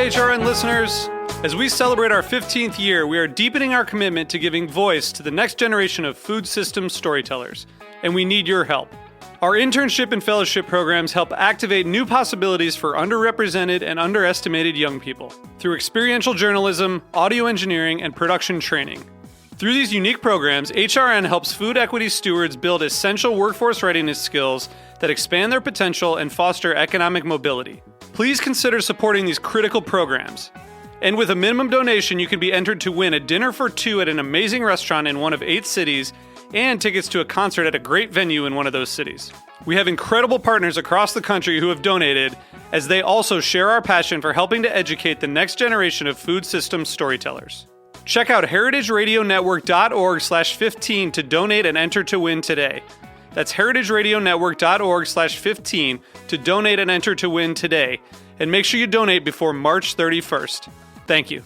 HRN listeners. As we celebrate our 15th year, we are deepening our commitment to giving voice to the next generation of food systems storytellers, and we need your help. Our internship and fellowship programs help activate new possibilities for underrepresented and underestimated young people through experiential journalism, audio engineering, and production training. Through these unique programs, HRN helps food equity stewards build essential workforce readiness skills that expand their potential and foster economic mobility. Please consider supporting these critical programs. And with a minimum donation, you can be entered to win a dinner for two at an amazing restaurant in one of 8 cities and tickets to a concert at a great venue in one of those cities. We have incredible partners across the country who have donated, as they also share our passion for helping to educate the next generation of food systems storytellers. Check out heritageradionetwork.org/15 to donate and enter to win today. That's heritageradionetwork.org/15 to donate and enter to win today. And make sure you donate before March 31st. Thank you.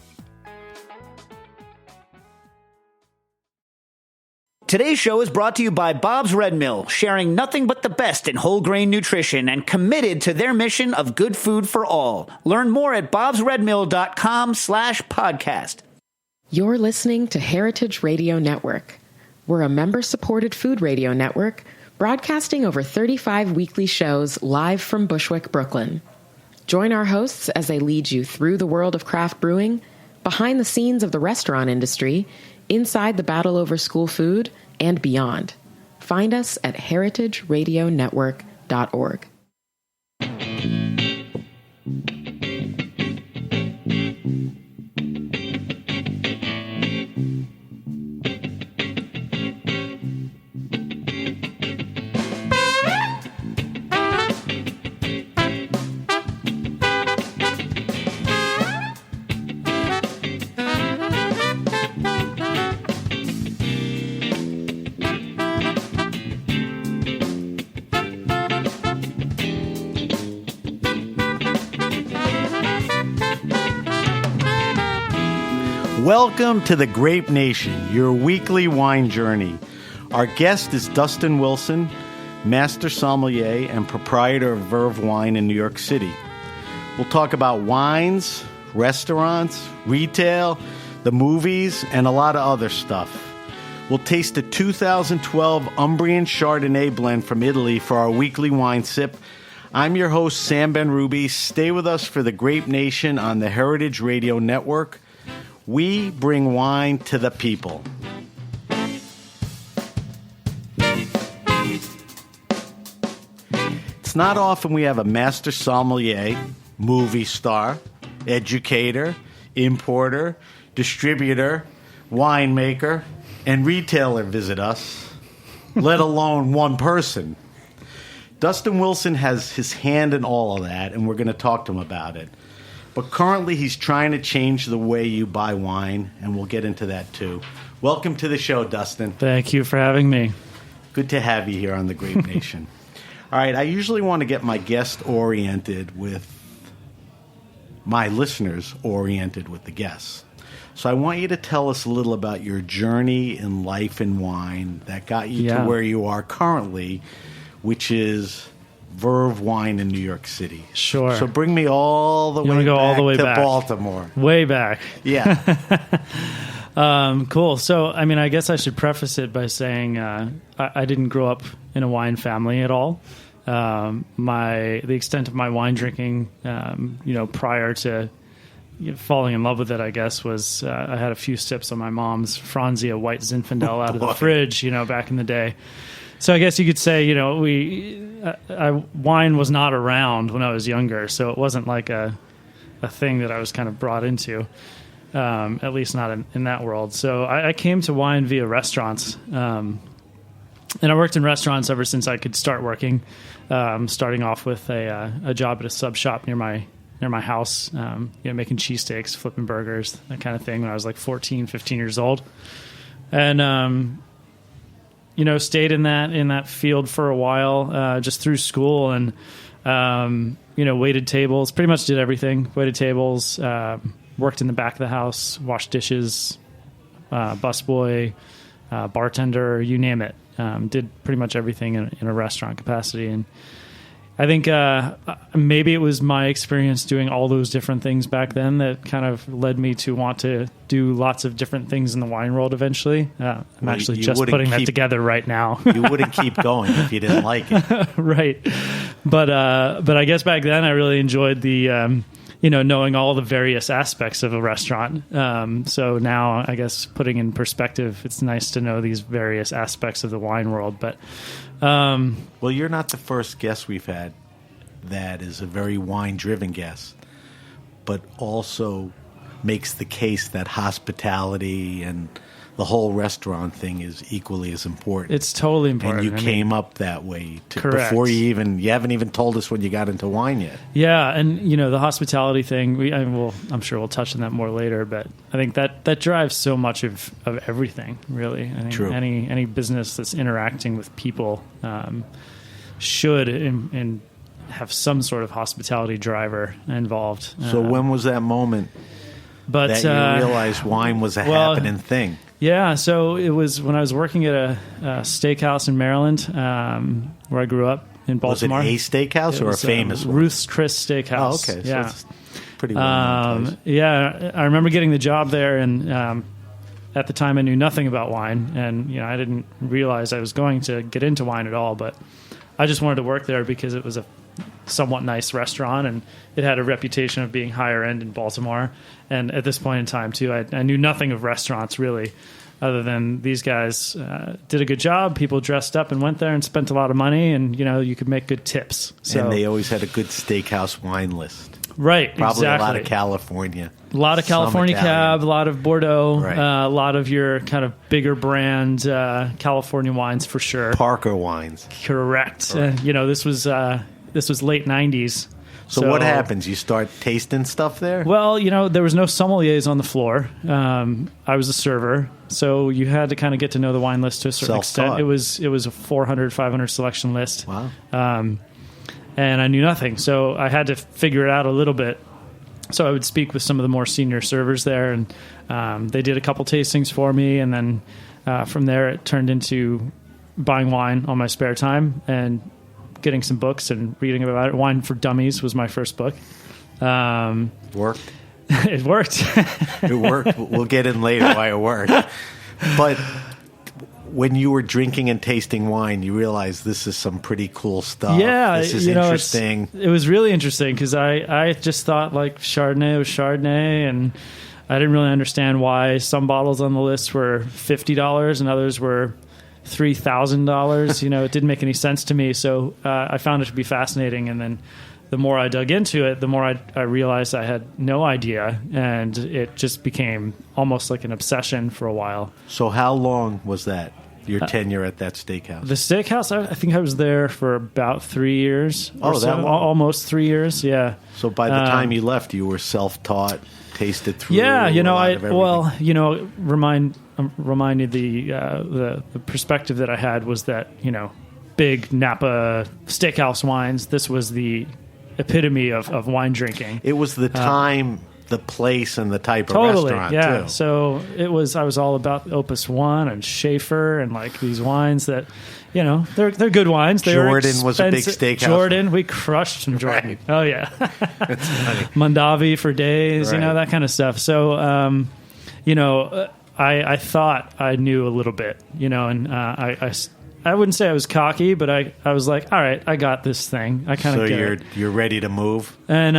Today's show is brought to you by Bob's Red Mill, sharing nothing but the best in whole grain nutrition and committed to their mission of good food for all. Learn more at bobsredmill.com/podcast. You're listening to Heritage Radio Network. We're a member-supported food radio network broadcasting over 35 weekly shows live from Bushwick, Brooklyn. Join our hosts as they lead you through the world of craft brewing, behind the scenes of the restaurant industry, inside the battle over school food, and beyond. Find us at heritageradionetwork.org. Welcome to the Grape Nation, your weekly wine journey. Our guest is Dustin Wilson, master sommelier and proprietor of VerveWine in New York City. We'll talk about wines, restaurants, retail, the movies, and a lot of other stuff. We'll taste a 2012 Umbrian Chardonnay blend from Italy for our weekly wine sip. I'm your host, Sam Ben-Ruby. Stay with us for the Grape Nation on the Heritage Radio Network. We bring wine to the people. It's not often we have a master sommelier, movie star, educator, importer, distributor, winemaker, and retailer visit us, let alone one person. Dustin Wilson has his hand in all of that, and we're going to talk to him about it. But currently, he's trying to change the way you buy wine, and we'll get into that too. Welcome to the show, Dustin. Thank you for having me. Good to have you here on the Grape Nation. All right, I usually want to get my guest oriented with my listeners oriented with the guests. So I want you to tell us a little about your journey in life and wine that got you to where you are currently, which is VerveWine in New York City. Sure. So bring me all the way back to Baltimore. Way back. Yeah. Cool. So, I mean, I guess I should preface it by saying I didn't grow up in a wine family at all. The extent of my wine drinking, prior to falling in love with it, I guess, was I had a few sips of my mom's Franzia White Zinfandel out of the fridge, back in the day. So I guess you could say, wine was not around when I was younger, so it wasn't like a thing that I was kind of brought into, at least not in that world. So I came to wine via restaurants, and I worked in restaurants ever since I could start working, starting off with a job at a sub shop near my house, making cheesesteaks, flipping burgers, that kind of thing when I was like 14, 15 years old. And stayed in that field for a while, just through school, and waited tables. Pretty much did everything. Waited tables, worked in the back of the house, washed dishes, busboy, bartender, you name it. Did pretty much everything in a restaurant capacity. And I think maybe it was my experience doing all those different things back then that kind of led me to want to do lots of different things in the wine world eventually. I'm actually just putting that together right now. You wouldn't keep going if you didn't like it. Right. But I guess back then I really enjoyed the, knowing all the various aspects of a restaurant. So now I guess putting in perspective, it's nice to know these various aspects of the wine world. But well, you're not the first guest we've had that is a very wine-driven guest, but also makes the case that hospitality and the whole restaurant thing is equally as important. It's totally important. And you came up that way correct. Before you haven't even told us when you got into wine yet. Yeah, and the hospitality thing, I'm sure we'll touch on that more later, but I think that drives so much of everything, really. I think True. Any business that's interacting with people should and have some sort of hospitality driver involved. So when was that moment that you realized wine was a happening thing? Yeah, so it was when I was working at a steakhouse in Maryland, where I grew up in Baltimore. Was it a steakhouse or a famous one? Ruth's Chris Steakhouse. Oh, okay. Yeah. So it's pretty well-known place. Yeah, I remember getting the job there, and at the time I knew nothing about wine, and I didn't realize I was going to get into wine at all, but I just wanted to work there because it was a somewhat nice restaurant, and it had a reputation of being higher end in Baltimore. And at this point in time, too, I knew nothing of restaurants, really, other than these guys did a good job. People dressed up and went there and spent a lot of money, and, you could make good tips. So, and they always had a good steakhouse wine list. Right, Probably exactly. a lot of California. A lot of California Cab, a lot of Bordeaux, Right. a lot of your kind of bigger brand California wines for sure. Parker wines. Correct. This was late 90s. So what happens? You start tasting stuff there? Well, there was no sommeliers on the floor. I was a server, so you had to kind of get to know the wine list to a certain extent. It was a 400, 500 selection list. Wow. And I knew nothing, so I had to figure it out a little bit. So I would speak with some of the more senior servers there, and they did a couple tastings for me, and then from there it turned into buying wine on my spare time and getting some books and reading about it. Wine for Dummies was my first book. Worked? It worked. It worked. We'll get in later why it worked. But when you were drinking and tasting wine, you realized this is some pretty cool stuff. Yeah. This is interesting. It was really interesting because I just thought like Chardonnay was Chardonnay, and I didn't really understand why some bottles on the list were $50 and others were $3,000. It didn't make any sense to me. So I found it to be fascinating. And then the more I dug into it, the more I realized I had no idea. And it just became almost like an obsession for a while. So how long was that, your tenure at that steakhouse? The steakhouse, I think I was there for about 3 years. Oh, that long? Almost 3 years, yeah. So by the time you left, you were self-taught, tasted through. Yeah, reminded the perspective that I had was that big Napa steakhouse wines. This was the epitome of wine drinking. It was the time, the place, and the type of totally, restaurant. Yeah. Too. So I was all about Opus One and Schaefer and like these wines that. They're good wines. Jordan was a big steakhouse. Jordan, we crushed some Jordan. Right. Oh yeah, that's funny. Mondavi for days, Right. that kind of stuff. So, I thought I knew a little bit, and I wouldn't say I was cocky, but I was like, all right, I got this thing. I kind of get it. You're ready to move. And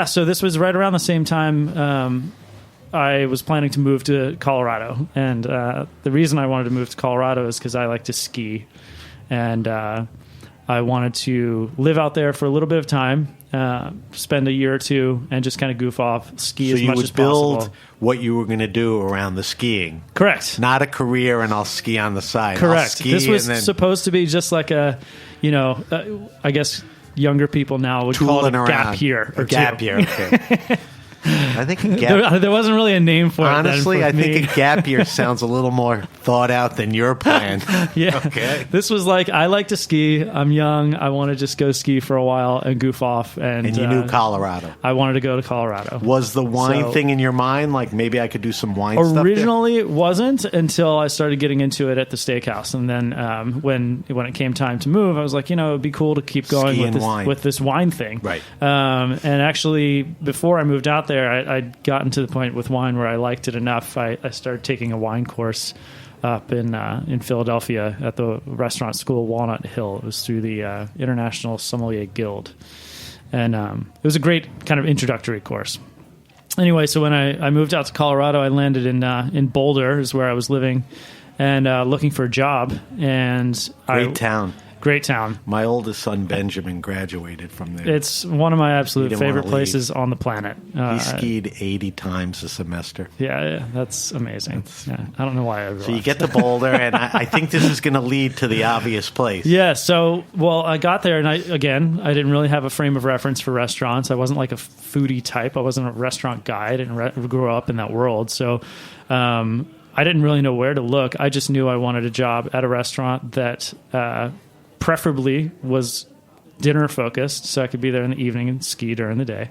so this was right around the same time. I was planning to move to Colorado, and the reason I wanted to move to Colorado is because I like to ski, and I wanted to live out there for a little bit of time, spend a year or two, and just kind of goof off, ski as much as possible. So you would build what you were going to do around the skiing. Correct. Not a career, and I'll ski on the side. Correct. This was supposed to be just like a, I guess younger people now would call it a gap year. A gap year, okay. I think a gap. There wasn't really a name for it. Honestly, then for I me. think a gap year sounds a little more thought out than your plan. Yeah. Okay. This was like, I like to ski. I'm young. I want to just go ski for a while and goof off. And And you knew Colorado. I wanted to go to Colorado. Was the wine So- thing in your mind? Like maybe I could do some wine stuff there? Originally, it wasn't until I started getting into it at the steakhouse, and then when it came time to move, I was like, it'd be cool to keep going Ski with and this, wine. with this wine thing. Right. And actually, before I moved out there, I'd gotten to the point with wine where I liked it enough. I started taking a wine course up in Philadelphia at the restaurant school, Walnut Hill. It was through the International Sommelier Guild, and it was a great kind of introductory course. Anyway, so when I moved out to Colorado, I landed in Boulder, is where I was living, and looking for a job. And Great town. Great town. My oldest son, Benjamin, graduated from there. It's one of my He absolute didn't favorite wanna places on the planet. He skied 80 times a semester. Yeah, that's amazing. I don't know why I So you get to Boulder, and I think this is going to lead to the obvious place. Yeah, so, I got there, and I didn't really have a frame of reference for restaurants. I wasn't like a foodie type. I wasn't a restaurant guy. I didn't grow up in that world. So I didn't really know where to look. I just knew I wanted a job at a restaurant that preferably was dinner focused, so I could be there in the evening and ski during the day,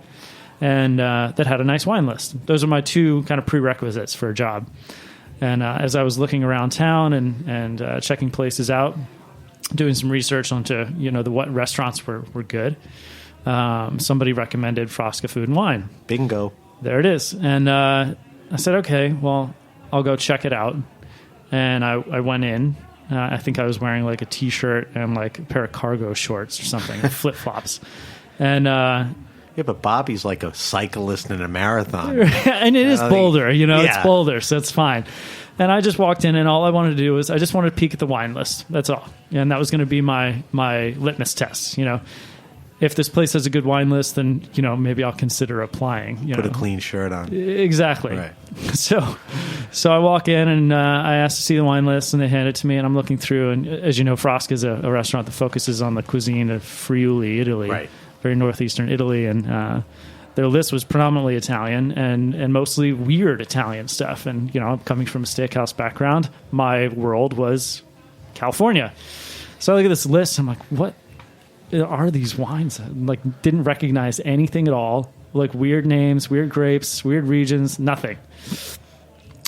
and that had a nice wine list. Those are my two kind of prerequisites for a job. And as I was looking around town and checking places out, doing some research onto what restaurants were good, somebody recommended Frasca Food and Wine. Bingo. There it is. And I said, okay, well, I'll go check it out. And I went in. I think I was wearing like a T-shirt and like a pair of cargo shorts or something, flip-flops. And Yeah, but Bobby's like a cyclist in a marathon. and it is Boulder, yeah. It's Boulder, so it's fine. And I just walked in, and all I wanted to do was I just wanted to peek at the wine list. That's all. And that was going to be my litmus test. If this place has a good wine list, then maybe I'll consider applying. Put a clean shirt on. Exactly. Right. So I walk in, and I asked to see the wine list, and they hand it to me, and I'm looking through. And as you know, Frasca is a restaurant that focuses on the cuisine of Friuli, Italy, Right. Very northeastern Italy, and their list was predominantly Italian and mostly weird Italian stuff. And I'm coming from a steakhouse background. My world was California. So I look at this list, I'm like, what are these wines? Like, didn't recognize anything at all. Like weird names, weird grapes, weird regions, nothing.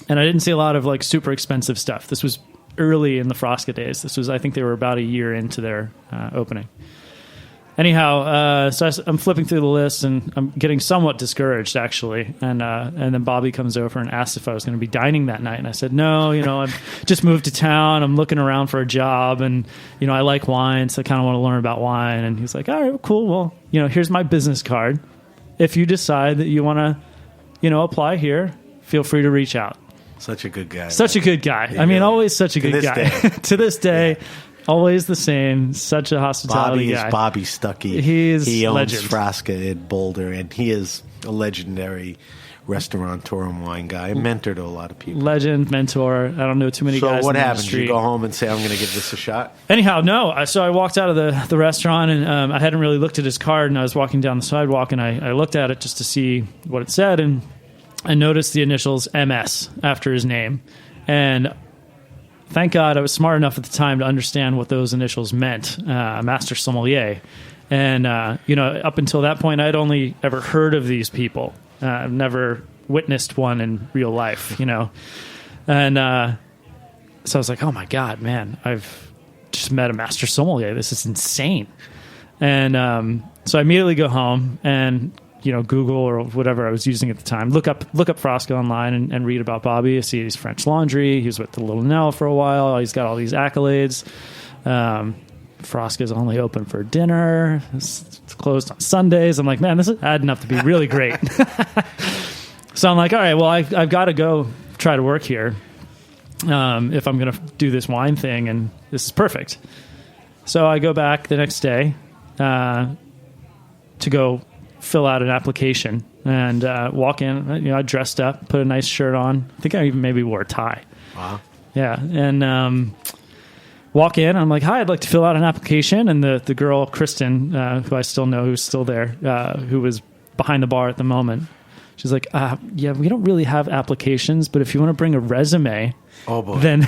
And I didn't see a lot of like super expensive stuff. This was early in the Frasca days. I think they were about a year into their opening. Anyhow, so I'm flipping through the list, and I'm getting somewhat discouraged, actually. And then Bobby comes over and asks if I was going to be dining that night. And I said, no, I've just moved to town. I'm looking around for a job, and, I like wine, so I kind of want to learn about wine. And he's like, all right, cool. Well, here's my business card. If you decide that you want to, apply here, feel free to reach out. Such a good guy. Such a good guy. Yeah, I mean, really. always such a good guy. To this day. Yeah. Always the same. Such a hospitality guy. Bobby Stuckey. He owns legend. Frasca in Boulder, and he is a legendary restaurateur and wine guy, a mentor to a lot of people. Legend, mentor. I don't know too many guys. So what in the happens? industry. You go home and say, I'm going to give this a shot? Anyhow, no. So I walked out of the restaurant, and I hadn't really looked at his card, and I was walking down the sidewalk, and I looked at it just to see what it said, and I noticed the initials MS after his name. And thank God I was smart enough at the time to understand what those initials meant, Master Sommelier. And, up until that point, I'd only ever heard of these people. I've never witnessed one in real life, And so I was like, oh, my God, man, I've just met a Master Sommelier. This is insane. And so I immediately go home and Google or whatever I was using at the time, look up Frasca online and read about Bobby. I see he's French Laundry. He was with the Little Nell for a while. He's got all these accolades. Frasca's only open for dinner. It's closed on Sundays. I'm like, man, this is adding up to be really great. So I'm like, all right, well, I've got to go try to work here if I'm going to do this wine thing, and this is perfect. So I go back the next day to go fill out an application and walk in. I dressed up, put a nice shirt on. I think I even maybe wore a tie. Wow. Yeah, and walk in. I'm like, hi, I'd like to fill out an application. And the girl, Kristen, who I still know, who's still there, who was behind the bar at the moment, She's like, yeah, we don't really have applications, but if you want to bring a resume, Oh boy. then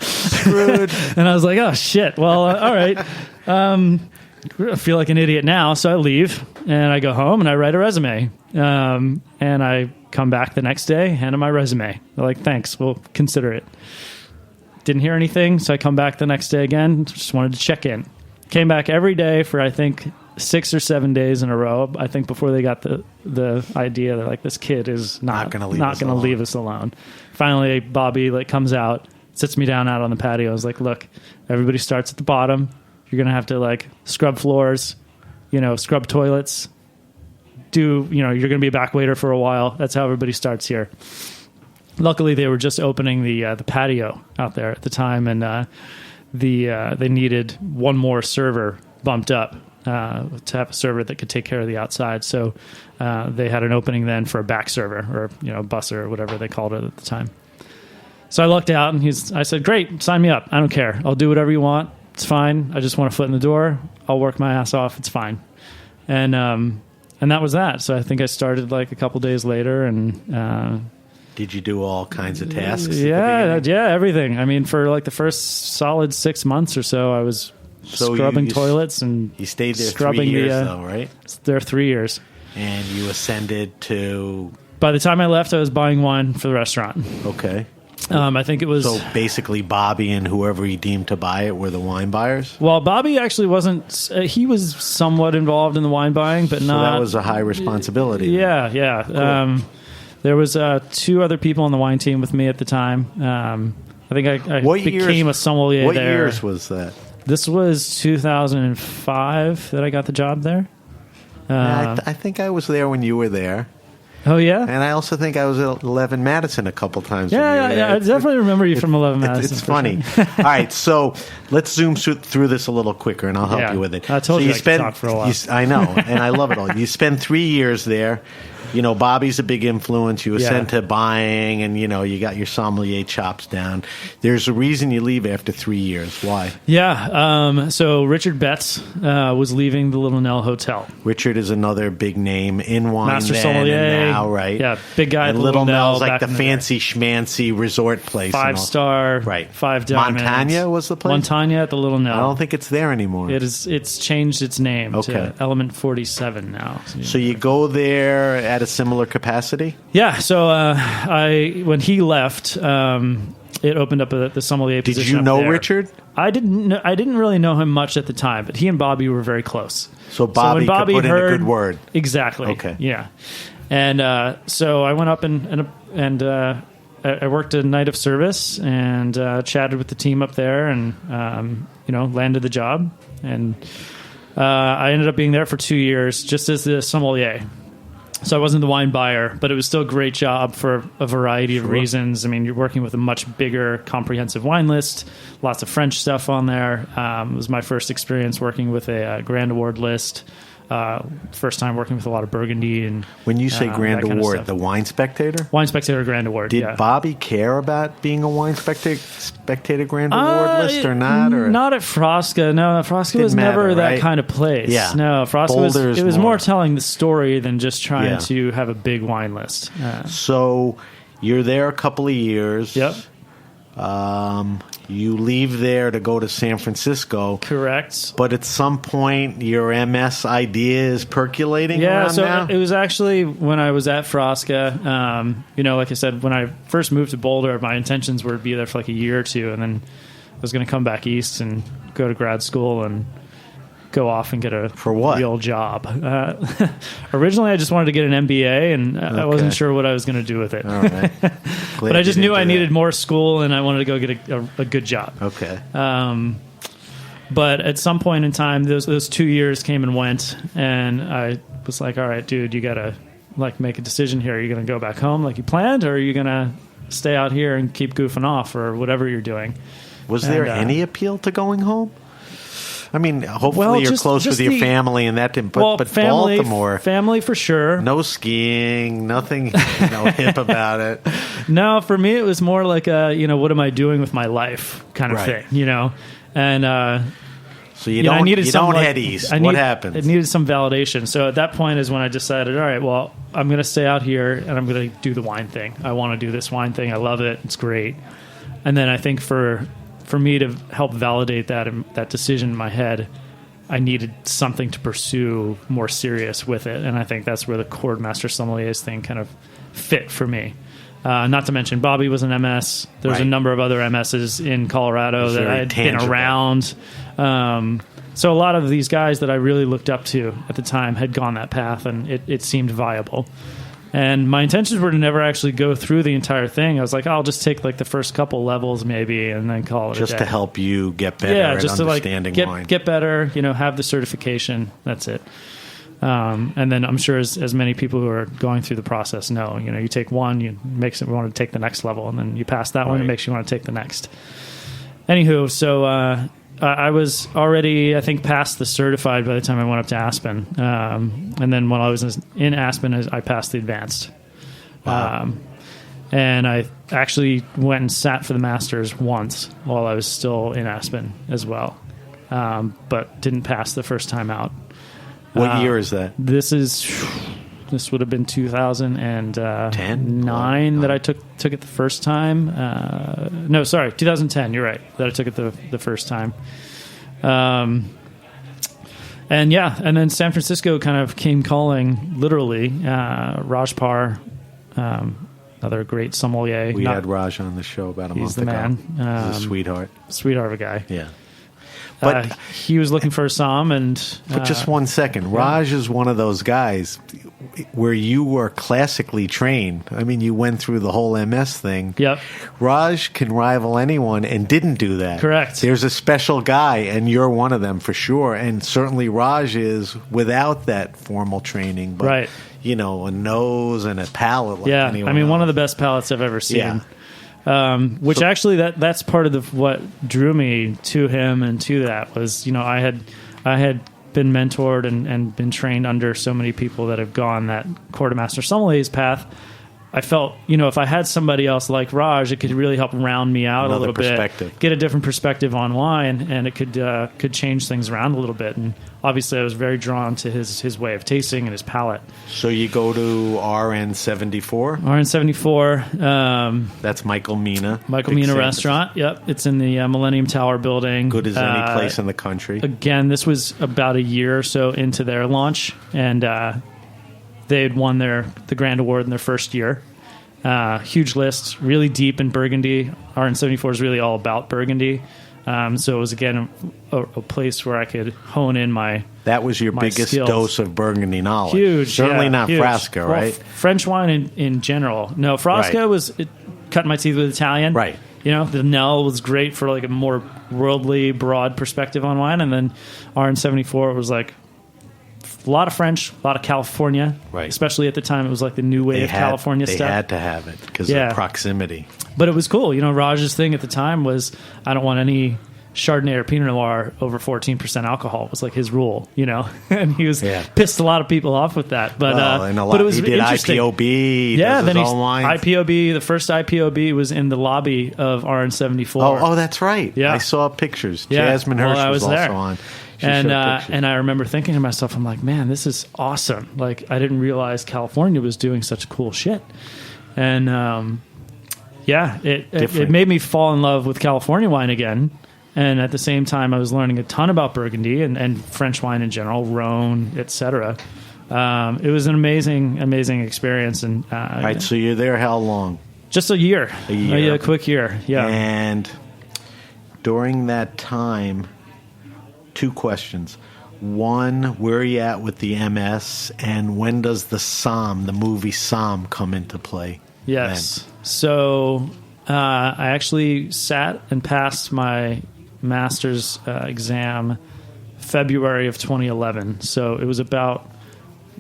Screwed. and I was like, oh shit. Well, all right. I feel like an idiot now, so I leave and I go home and I write a resume. And I come back the next day, hand them my resume. They're like, thanks, we'll consider it. Didn't hear anything, so I come back the next day again. Just wanted to check in. Came back every day for I think 6 or 7 days in a row. I think before they got the idea that like this kid is not going to leave us alone. Finally, Bobby like comes out, sits me down out on the patio. I was like, look, everybody starts at the bottom. You're going to have to like scrub floors, scrub toilets. You're going to be a back waiter for a while. That's how everybody starts here. Luckily, they were just opening the patio out there at the time, and they needed one more server bumped up to have a server that could take care of the outside. So they had an opening then for a back server or busser or whatever they called it at the time. So I looked out, and I said, "Great, sign me up. I don't care. I'll do whatever you want. It's fine. I just want a foot in the door. I'll work my ass off. It's fine." And that was that. So I think I started like a couple days later, and did you do all kinds of tasks? Yeah, everything. I mean, for like the first solid 6 months or so, I was scrubbing toilets and you stayed there scrubbing 3 years, though, right? There 3 years, and you ascended to. By the time I left, I was buying wine for the restaurant. Okay. I think it was... So basically Bobby and whoever he deemed to buy it were the wine buyers? Well, Bobby actually wasn't... he was somewhat involved in the wine buying, but not... So that was a high responsibility. Yeah. Cool. There was 2 other people on the wine team with me at the time. I think I became a sommelier there. What years was that? This was 2005 that I got the job there. I think I was there when you were there. Oh, yeah? And I also think I was at 11 Madison a couple times. Yeah. I definitely remember you from 11 Madison. It's funny. Sure. All right, so let's zoom through this a little quicker, and I'll help you with it. I told you I could talk for a while. I know, and I love it all. You spend 3 years there. Bobby's a big influence. You ascend to buying, and, you got your sommelier chops down. There's a reason you leave after 3 years. Why? Yeah. So Richard Betts was leaving the Little Nell Hotel. Richard is another big name in wine Master then sommelier. And now, right? Yeah, big guy and at the Little Nell's like the back fancy schmancy resort place. 5-star, right? 5 diamonds. Montagna was the place? Montagna at the Little Nell. I don't think it's there anymore. It's changed its name to Element 47 now. So you go there at a similar capacity? Yeah, so when he left, it opened up the sommelier position. Did you know there. Richard? I didn't really know him much at the time, but he and Bobby were very close. So Bobby could put in a good word. Exactly. Okay. Yeah, and so I went up and I worked a night of service and chatted with the team up there, and landed the job, and I ended up being there for 2 years just as the sommelier. So I wasn't the wine buyer, but it was still a great job for a variety of reasons. I mean, you're working with a much bigger, comprehensive wine list, lots of French stuff on there. It was my first experience working with a Grand Award list. First time working with a lot of Burgundy. And when you say Grand Award, the Wine Spectator? Wine Spectator Grand Award, Did Bobby care about being a Wine Spectator Grand Award list or not? Or? Not at Frasca. No, Frasca was never that kind of place. Yeah. No, Frasca was more telling the story than just trying to have a big wine list. So you're there a couple of years. Yep. You leave there to go to San Francisco. Correct. But at some point, your MS idea is percolating around now? It was actually when I was at Frasca. Like I said, when I first moved to Boulder, my intentions were to be there for like a year or two, and then I was going to come back east and go to grad school and go off and get a real job. Originally, I just wanted to get an MBA, and I wasn't sure what I was going to do with it. All right. But I just knew I needed more school, and I wanted to go get a good job. Okay. But at some point in time, those 2 years came and went, and I was like, all right, dude, you got to make a decision here. Are you going to go back home like you planned, or are you going to stay out here and keep goofing off or whatever you're doing? Was there any appeal to going home? I mean, hopefully you're close with your family and that didn't. But family, Baltimore, family for sure. No skiing, nothing, hip about it. No, for me it was more like what am I doing with my life kind of thing, And So you don't head east. What happens? It needed some validation. So at that point is when I decided, all right, well, I'm going to stay out here and I'm going to do the wine thing. I want to do this wine thing. I love it. It's great. And then I think for me to help validate that decision in my head, I needed something to pursue more serious with it. And I think that's where the Court Master Sommeliers thing kind of fit for me. Not to mention, Bobby was an MS. There was a number of other MSs in Colorado that I had been around. So a lot of these guys that I really looked up to at the time had gone that path, and it seemed viable. And my intentions were to never actually go through the entire thing. I was like, I'll just take like the first couple levels maybe and then call it a day. Just to help you get better at understanding wine. Get better, have the certification. That's it. And then I'm sure as many people who are going through the process know, you take one, makes it want to take the next level, and then you pass that one, it makes you want to take the next. Anywho, so I was already, I think, past the certified by the time I went up to Aspen. And then when I was in Aspen, I passed the advanced. Wow. And I actually went and sat for the Masters once while I was still in Aspen as well, but didn't pass the first time out. What year is that? This would have been 2009 that I took it the first time. 2010. You're right, that I took it the first time. And then San Francisco kind of came calling, literally. Raj Par, another great sommelier. We had Raj on the show about a month ago. He's the man. He's a sweetheart. Sweetheart of a guy. Yeah. But he was looking for a Somm, but just 1 second. Raj is one of those guys where you were classically trained. I mean, you went through the whole MS thing. Yep. Raj can rival anyone and didn't do that. Correct. There's a special guy, and you're one of them for sure. And certainly Raj is without that formal training. But, right. A nose and a palate like anyone I mean, else. One of the best palates I've ever seen. Yeah. Which actually that's part of what drew me to him and to that was, I had been mentored and been trained under so many people that have gone that quartermaster sommeliers path. I felt, if I had somebody else like Raj, it could really help round me out a little bit, get a different perspective on wine, and it could change things around a little bit. And obviously, I was very drawn to his way of tasting and his palate. So you go to RN74? RN74. That's Michael Mina. Michael Mina Restaurant. Yep. It's in the Millennium Tower building. Good as any place in the country. Again, this was about a year or so into their launch, and they had won the Grand Award in their first year. Huge list, really deep in Burgundy. RN74 is really all about Burgundy. So it was, again, a place where I could hone in my That was your biggest skills. dose of Burgundy knowledge. Huge. Certainly not huge. Frasca, right? French wine in general. No, Frasca was cutting my teeth with Italian. Right. The Nell was great for like a more worldly, broad perspective on wine. And then RN74 was like a lot of French, a lot of California, right? Especially at the time, it was like the new wave of California stuff. They had to have it because of proximity. But it was cool. Raj's thing at the time was, I don't want any Chardonnay or Pinot Noir over 14% alcohol. It was like his rule, and he was pissed a lot of people off with that. But but it was he did interesting. IPOB. Then IPOB. The first IPOB was in the lobby of RN74. Oh, that's right. Yeah. I saw pictures. Yeah. Jasmine Hirsch was also there. on. And I remember thinking to myself, I'm like, man, this is awesome. Like, I didn't realize California was doing such cool shit. And it made me fall in love with California wine again. And at the same time, I was learning a ton about Burgundy and French wine in general, Rhone, etc. It was an amazing experience. And all right, so you're there how long? Just a year. A quick year. Yeah. And during that time, 2 questions. One, where are you at with the MS, and when does the movie Somm, come into play? Yes. Then? So I actually sat and passed my master's exam February of 2011. So it was about,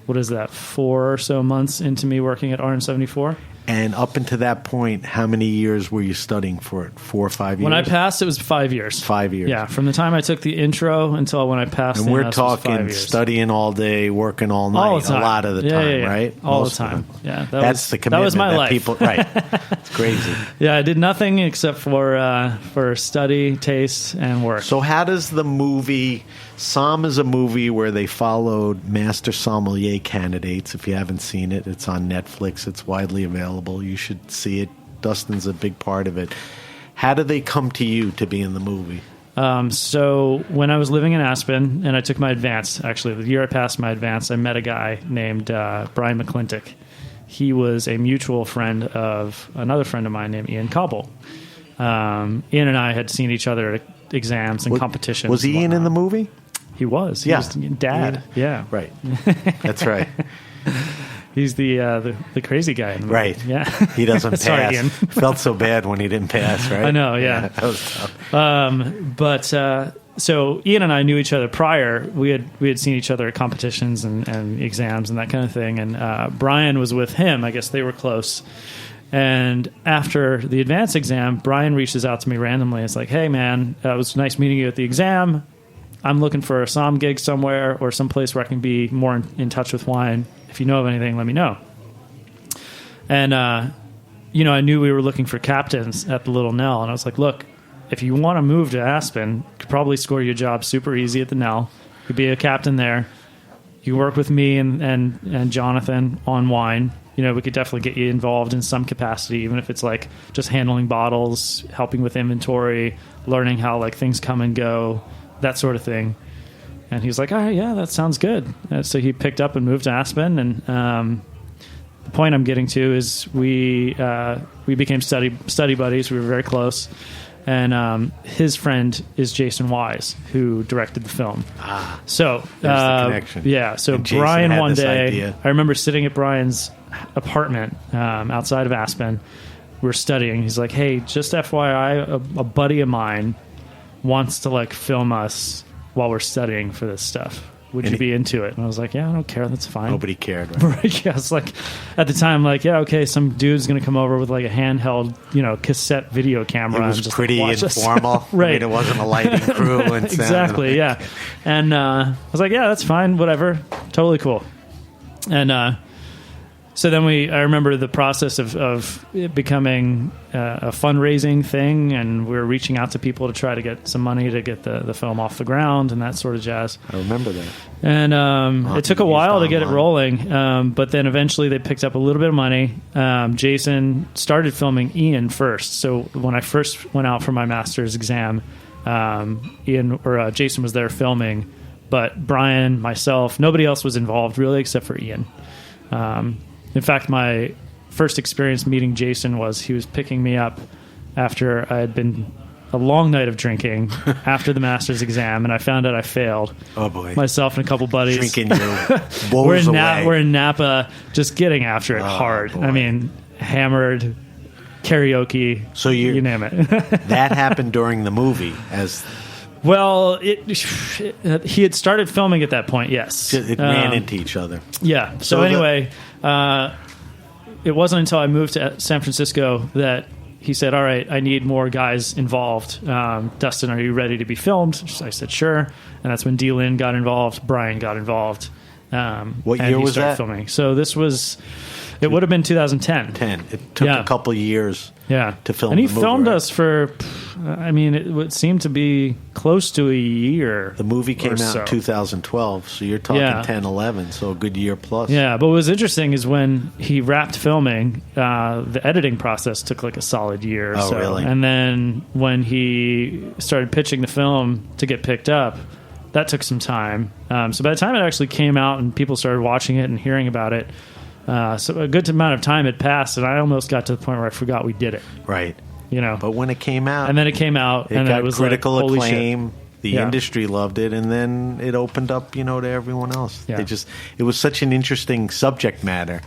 4 or so months into me working at RN74. And up until that point, how many years were you studying for it? 4 or 5 years? When I passed, it was 5 years. 5 years. Yeah, from the time I took the intro until when I passed. And the we're MS was 5 talking years. studying all day, working all night, All the time. a lot of the time, Yeah. right? All Most the of time. Yeah, that's the commitment that was my that life. people. Right, it's crazy. Yeah, I did nothing except for study, taste, and work. So how does the movie? Somm is a movie where they followed master sommelier candidates. If you haven't seen it, it's on Netflix. It's widely available. You should see it. Dustin's a big part of it. How did they come to you to be in the movie? So when I was living in Aspen and I took my advance, actually the year I passed my advance, I met a guy named Brian McClintock. He was a mutual friend of another friend of mine named Ian Cobble. Ian and I had seen each other at exams and competitions. Was Ian in the movie? He was. He Yeah. was Dad. Yeah. Right. That's right. He's the crazy guy in the movie. Right. Yeah. He doesn't pass. Sorry, Ian. Felt so bad when he didn't pass, right? I know, yeah. That was tough. So Ian and I knew each other prior. We had seen each other at competitions and exams and that kind of thing. And Brian was with him. I guess they were close. And after the advanced exam, Brian reaches out to me randomly. It's like, hey, man, it was nice meeting you at the exam. I'm looking for a Somm gig somewhere or someplace where I can be more in touch with wine. If you know of anything, let me know. And, I knew we were looking for captains at the Little Nell. And I was like, look, if you want to move to Aspen, you could probably score your job super easy at the Nell. You could be a captain there. You work with me and Jonathan on wine. We could definitely get you involved in some capacity, even if it's like just handling bottles, helping with inventory, learning how like things come and go, that sort of thing. And he was like, all right, yeah, that sounds good. So he picked up and moved to Aspen. And the point I'm getting to is we became study buddies. We were very close. And his friend is Jason Wise, who directed the film. So there's the connection. Yeah. So And Jason Brian had one this day, idea. I remember sitting at Brian's apartment outside of Aspen. We were studying. He's like, hey, just FYI, a buddy of mine wants to like film us while we're studying for this stuff. Would you be into it? And I was like, yeah, I don't care. That's fine. Nobody cared, right? Right, yeah, it's like at the time, like, yeah, okay, some dude's gonna come over with like a handheld, cassette video camera. It was and just pretty watch us. informal. Right. I mean, it wasn't a lighting crew. And Exactly, yeah. And I was like, yeah, that's fine, whatever, totally cool. And so then I remember the process of it becoming a fundraising thing, and we were reaching out to people to try to get some money to get the film off the ground and that sort of jazz. I remember that. And it took a while to get it rolling, but then eventually they picked up a little bit of money. Jason started filming Ian first. So when I first went out for my master's exam, Jason was there filming, but Brian, myself, nobody else was involved really except for Ian. In fact, my first experience meeting Jason was he was picking me up after I had been a long night of drinking after the master's exam, and I found out I failed. Oh, boy. Myself and a couple buddies. Drinking your woes away. We're in Napa just getting after it hard. Boy. I mean, hammered, karaoke, So you name it. That happened during the movie as... Well, he had started filming at that point, yes. It ran into each other. Yeah. So anyway, it wasn't until I moved to San Francisco that he said, all right, I need more guys involved. Dustin, are you ready to be filmed? I said, sure. And that's when D-Lynn got involved. Brian got involved. What year was that? Filming. So this was... It would have been 2010. It took a couple years to film and he the movie, filmed right? us for, it would seem to be close to a year. The movie came out in 2012, so you're talking 10, 11, so a good year plus. Yeah, but what was interesting is when he wrapped filming, the editing process took like a solid year or so. Really? And then when he started pitching the film to get picked up, that took some time. So by the time it actually came out and people started watching it and hearing about it, so a good amount of time had passed, and I almost got to the point where I forgot we did it. Right. But when it came out... And then it came out, and got it was critical like, holy acclaim. Shit. The industry loved it, and then it opened up, to everyone else. Yeah. It was such an interesting subject matter.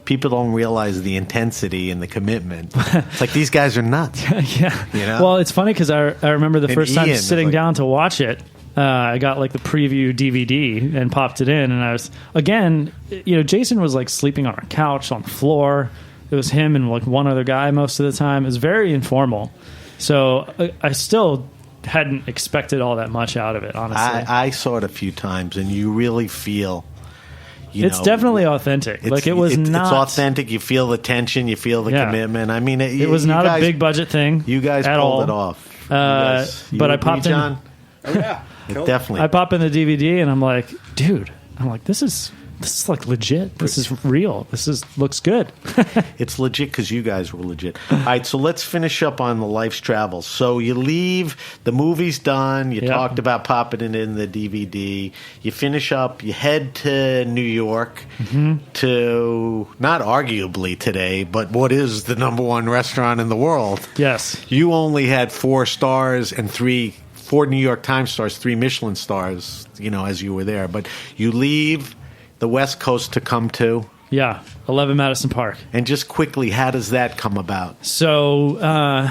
People don't realize the intensity and the commitment. It's like these guys are nuts. Yeah. Well, it's funny because I remember the first time Ian sitting down to watch it. I got like the preview DVD and popped it in, and I was again, Jason was like sleeping on our couch on the floor. it was him and like one other guy most of the time. It was very informal. So I still hadn't expected all that much out of it, honestly. I saw it a few times, and you really feel... It's definitely authentic. Like it was not... It's authentic. You feel the tension. You feel the commitment. I mean... It was not a big budget thing. You guys pulled it off. But I popped in... Oh, yeah. Definitely. I pop in the DVD and I'm like, dude, this is like legit. This is real. Looks good. It's legit because you guys were legit. All right, so let's finish up on the life's travels. So you leave, the movie's done, you talked about popping it in the DVD, you finish up, you head to New York to, not arguably today, but what is the number one restaurant in the world. Yes. You only had 4 stars and 4 New York Times stars, 3 Michelin stars, as you were there. But you leave the West Coast to come to. Yeah, 11 Madison Park. And just quickly, how does that come about? So,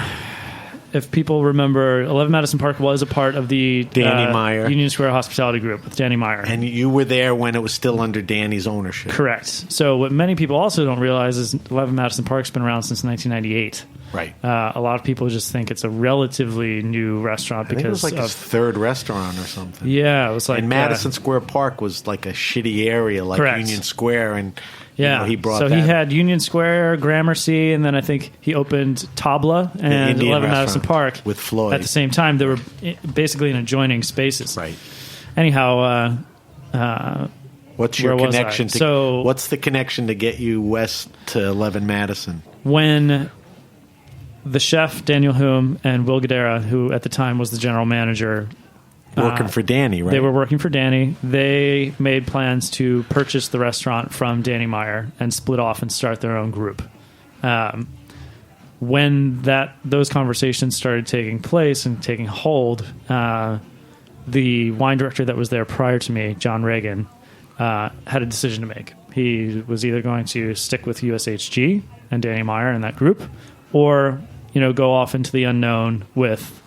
if people remember, 11 Madison Park was a part of the Danny Meyer Union Square Hospitality Group with Danny Meyer. And you were there when it was still under Danny's ownership. Correct. So what many people also don't realize is 11 Madison Park's been around since 1998. Right. A lot of people just think it's a relatively new restaurant because I think it was like his 3rd restaurant or something. Yeah, it was like... And Madison Square Park was like a shitty area, like correct. Union Square, and he brought so that. he had Union Square, Gramercy, and then I think he opened Tabla and 11 Madison Park with Floyd at the same time. They were basically in adjoining spaces. Right. Anyhow, what's your connection to? So, what's the connection to get you west to 11 Madison? When the chef Daniel Hume and Will Guidera, who at the time was the general manager, working for Danny, right? They were working for Danny. They made plans to purchase the restaurant from Danny Meyer and split off and start their own group. When those conversations started taking place and taking hold, the wine director that was there prior to me, John Reagan, had a decision to make. He was either going to stick with USHG and Danny Meyer and that group, or go off into the unknown with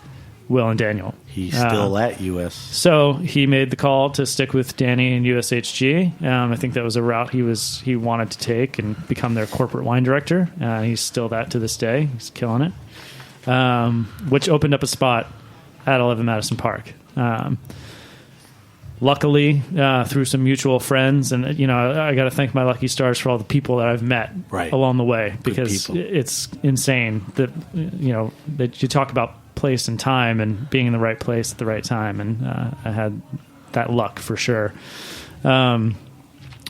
Will and Daniel. He's still at US. So he made the call to stick with Danny and USHG. I think that was a route he wanted to take and become their corporate wine director. He's still that to this day. He's killing it. Which opened up a spot at 11 Madison Park. Luckily, through some mutual friends, and I got to thank my lucky stars for all the people that I've met along the way, because it's insane that that you talk about place and time and being in the right place at the right time, and I had that luck for sure. When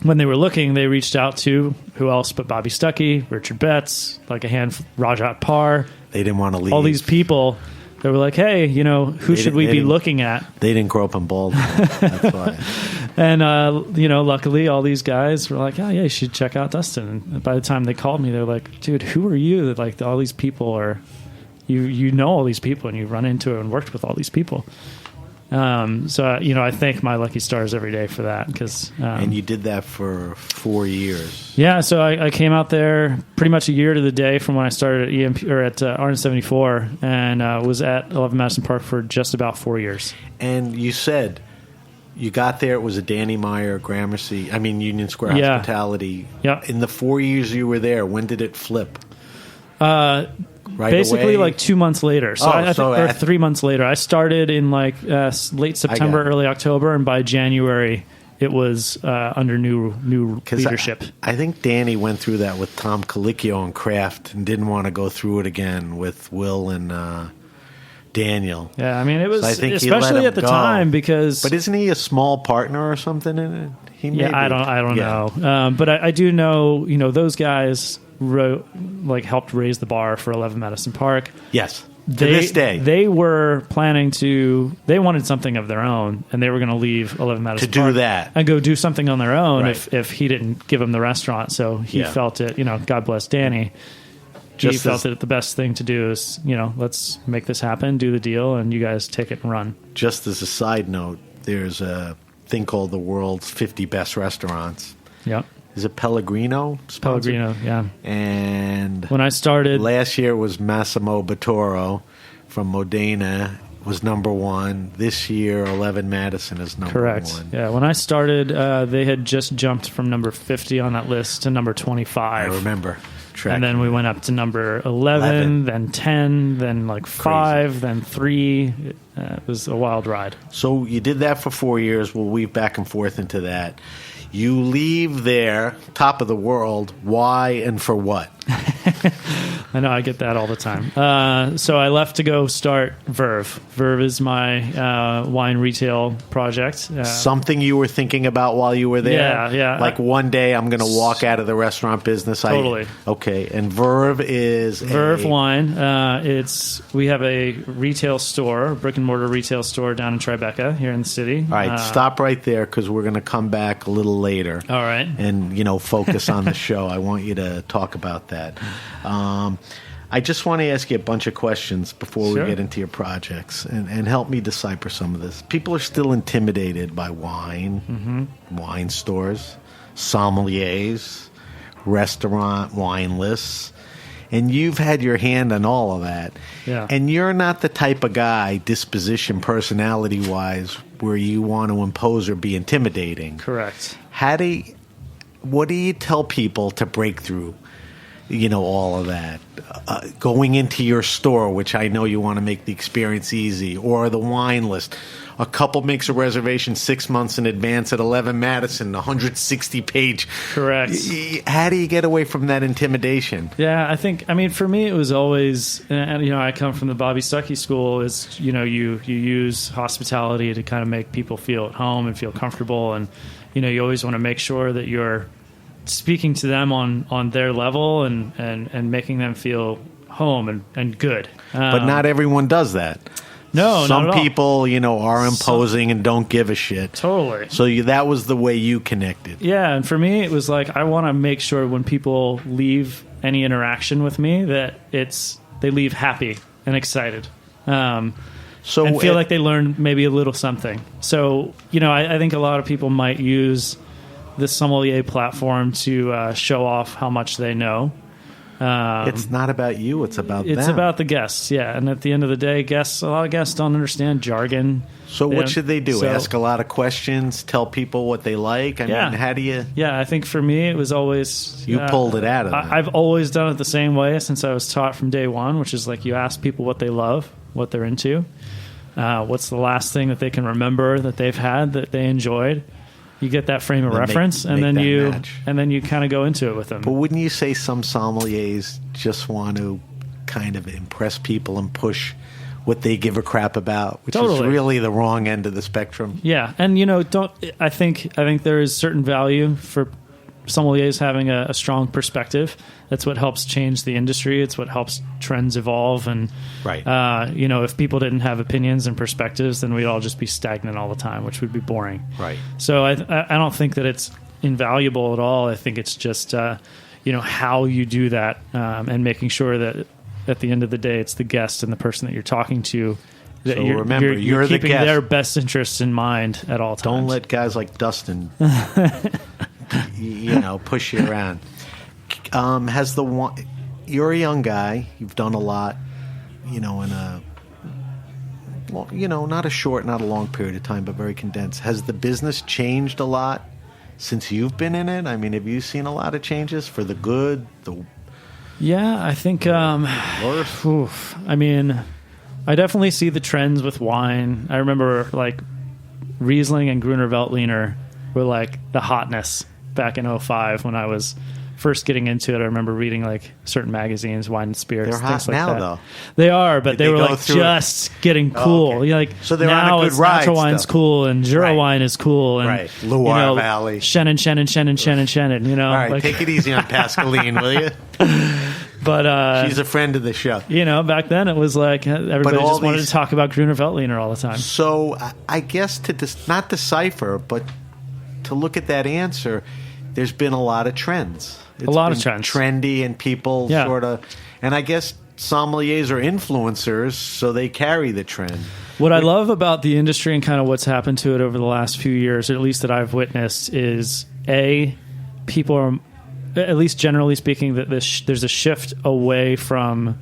they were looking, they reached out to who else but Bobby Stuckey, Richard Betts, like a handful, Rajat Parr. They didn't want to leave. All these people. They were like, hey, who should we be looking at? They didn't grow up in Baltimore. That's why. And, luckily all these guys were like, oh, yeah, you should check out Dustin. And by the time they called me, they're like, dude, who are you? Like, all these people are, you know all these people, and you run into and worked with all these people. So I thank my lucky stars every day for that. And you did that for 4 years. Yeah, so I came out there pretty much a year to the day from when I started at EMP or at RN74, and was at 11 Madison Park for just about 4 years. And you said you got there, it was a Danny Meyer, Union Square Hospitality. Yeah. In the 4 years you were there, when did it flip? Right basically away? Like 2 months later. So or 3 months later. I started in late September, early October, and by January it was under new leadership. I think Danny went through that with Tom Colicchio and Kraft and didn't want to go through it again with Will and Daniel. Yeah, it was, so especially at the time, because... But isn't he a small partner or something in it? I don't know. But I do know, those guys helped raise the bar for 11 Madison Park. Yes. To this day. They were planning they wanted something of their own, and they were going to leave 11 Madison Park. To do that. And go do something on their own if he didn't give them the restaurant. So he felt it, God bless Danny. He felt that the best thing to do is, let's make this happen, do the deal, and you guys take it and run. Just as a side note, there's a thing called the world's 50 best restaurants. Yep. Is it Pellegrino? Pellegrino, yeah. And when I started last year, it was Massimo Bottoro from Modena was number one. This year, 11 Madison is number correct. one. Yeah, when I started, they had just jumped from number 50 on that list to number 25. I remember. And then we went up to number 11, then 10, then like 5, then 3. It was a wild ride. So you did that for 4 years. We'll weave back and forth into that. You leave there, top of the world. Why and for what? I know, I get that all the time. So I left to go start Verve. Verve is my wine retail project. Something you were thinking about while you were there? Yeah. Like one day I'm going to walk out of the restaurant business. Totally. Okay. And Verve is VerveWine. We have a retail store, a brick and mortar retail store down in Tribeca here in the city. All right, stop right there because we're going to come back a little later. All right. And, focus on the show. I want you to talk about that. I just want to ask you a bunch of questions before we get into your projects and help me decipher some of this. People are still intimidated by wine, wine stores, sommeliers, restaurant wine lists, and you've had your hand on all of that. Yeah. And you're not the type of guy, disposition, personality-wise, where you want to impose or be intimidating. Correct. What do you tell people to break through? All of that. Going into your store, which I know you want to make the experience easy, or the wine list. A couple makes a reservation 6 months in advance at 11 Madison, 160-page. Correct. How do you get away from that intimidation? Yeah, for me, it was always, I come from the Bobby Stuckey school, is, you use hospitality to kind of make people feel at home and feel comfortable. And, you always want to make sure that you're speaking to them on their level and making them feel home and good. But not everyone does that. No, some not at all. people, are imposing and don't give a shit. Totally. So that was the way you connected. Yeah, and for me, it was like I want to make sure when people leave any interaction with me that they leave happy and excited. And feel like they learned maybe a little something. So, I think a lot of people might use the sommelier platform to show off how much they know. It's not about you, it's about them. It's about the guests, yeah. And at the end of the day, a lot of guests don't understand jargon. So what should they do? Ask a lot of questions, tell people what they like? I mean, how do you... Yeah, I think for me, it was always... You pulled it out of them. I've always done it the same way since I was taught from day one, which is like you ask people what they love, what they're into, what's the last thing that they can remember that they've had that they enjoyed. You get that frame of reference, and then you kind of go into it with them. But wouldn't you say some sommeliers just want to kind of impress people and push what they give a crap about, which is really the wrong end of the spectrum? Yeah, and I think there is certain value for sommeliers having a strong perspective. That's what helps change the industry. It's what helps trends evolve. And if people didn't have opinions and perspectives, then we'd all just be stagnant all the time, which would be boring. Right. So I don't think that it's invaluable at all. I think it's just how you do that and making sure that at the end of the day, it's the guest and the person that you're talking to. That so remember, you're keeping the guest. Their best interests in mind at all times. Don't let guys like Dustin push you around. You're a young guy. You've done a lot, in a, not a short, not a long period of time, but very condensed. Has the business changed a lot since you've been in it? I mean, have you seen a lot of changes for the good? Yeah, I think. Worse? I definitely see the trends with wine. I remember Riesling and Gruner Veltliner were the hotness back in 2005 when I was first getting into it. I remember reading certain magazines, Wine and Spirits. They're hot things like now, that. though. They are, but they were just getting cool. Okay. So they're now on a good ride. Natural wine's still. cool, and Jura wine is cool, and Loire Valley, Shannon. All right, take it easy on Pascaline, will you? But she's a friend of the show. Back then it was everybody just wanted to talk about Gruner Veltliner all the time. So I guess not decipher, but to look at that answer, there's been a lot of trends. It's a lot of trends. Trendy, and people sort of... And I guess sommeliers are influencers, so they carry the trend. What I love about the industry and kind of what's happened to it over the last few years, or at least that I've witnessed, is people are, at least generally speaking, that there's a shift away from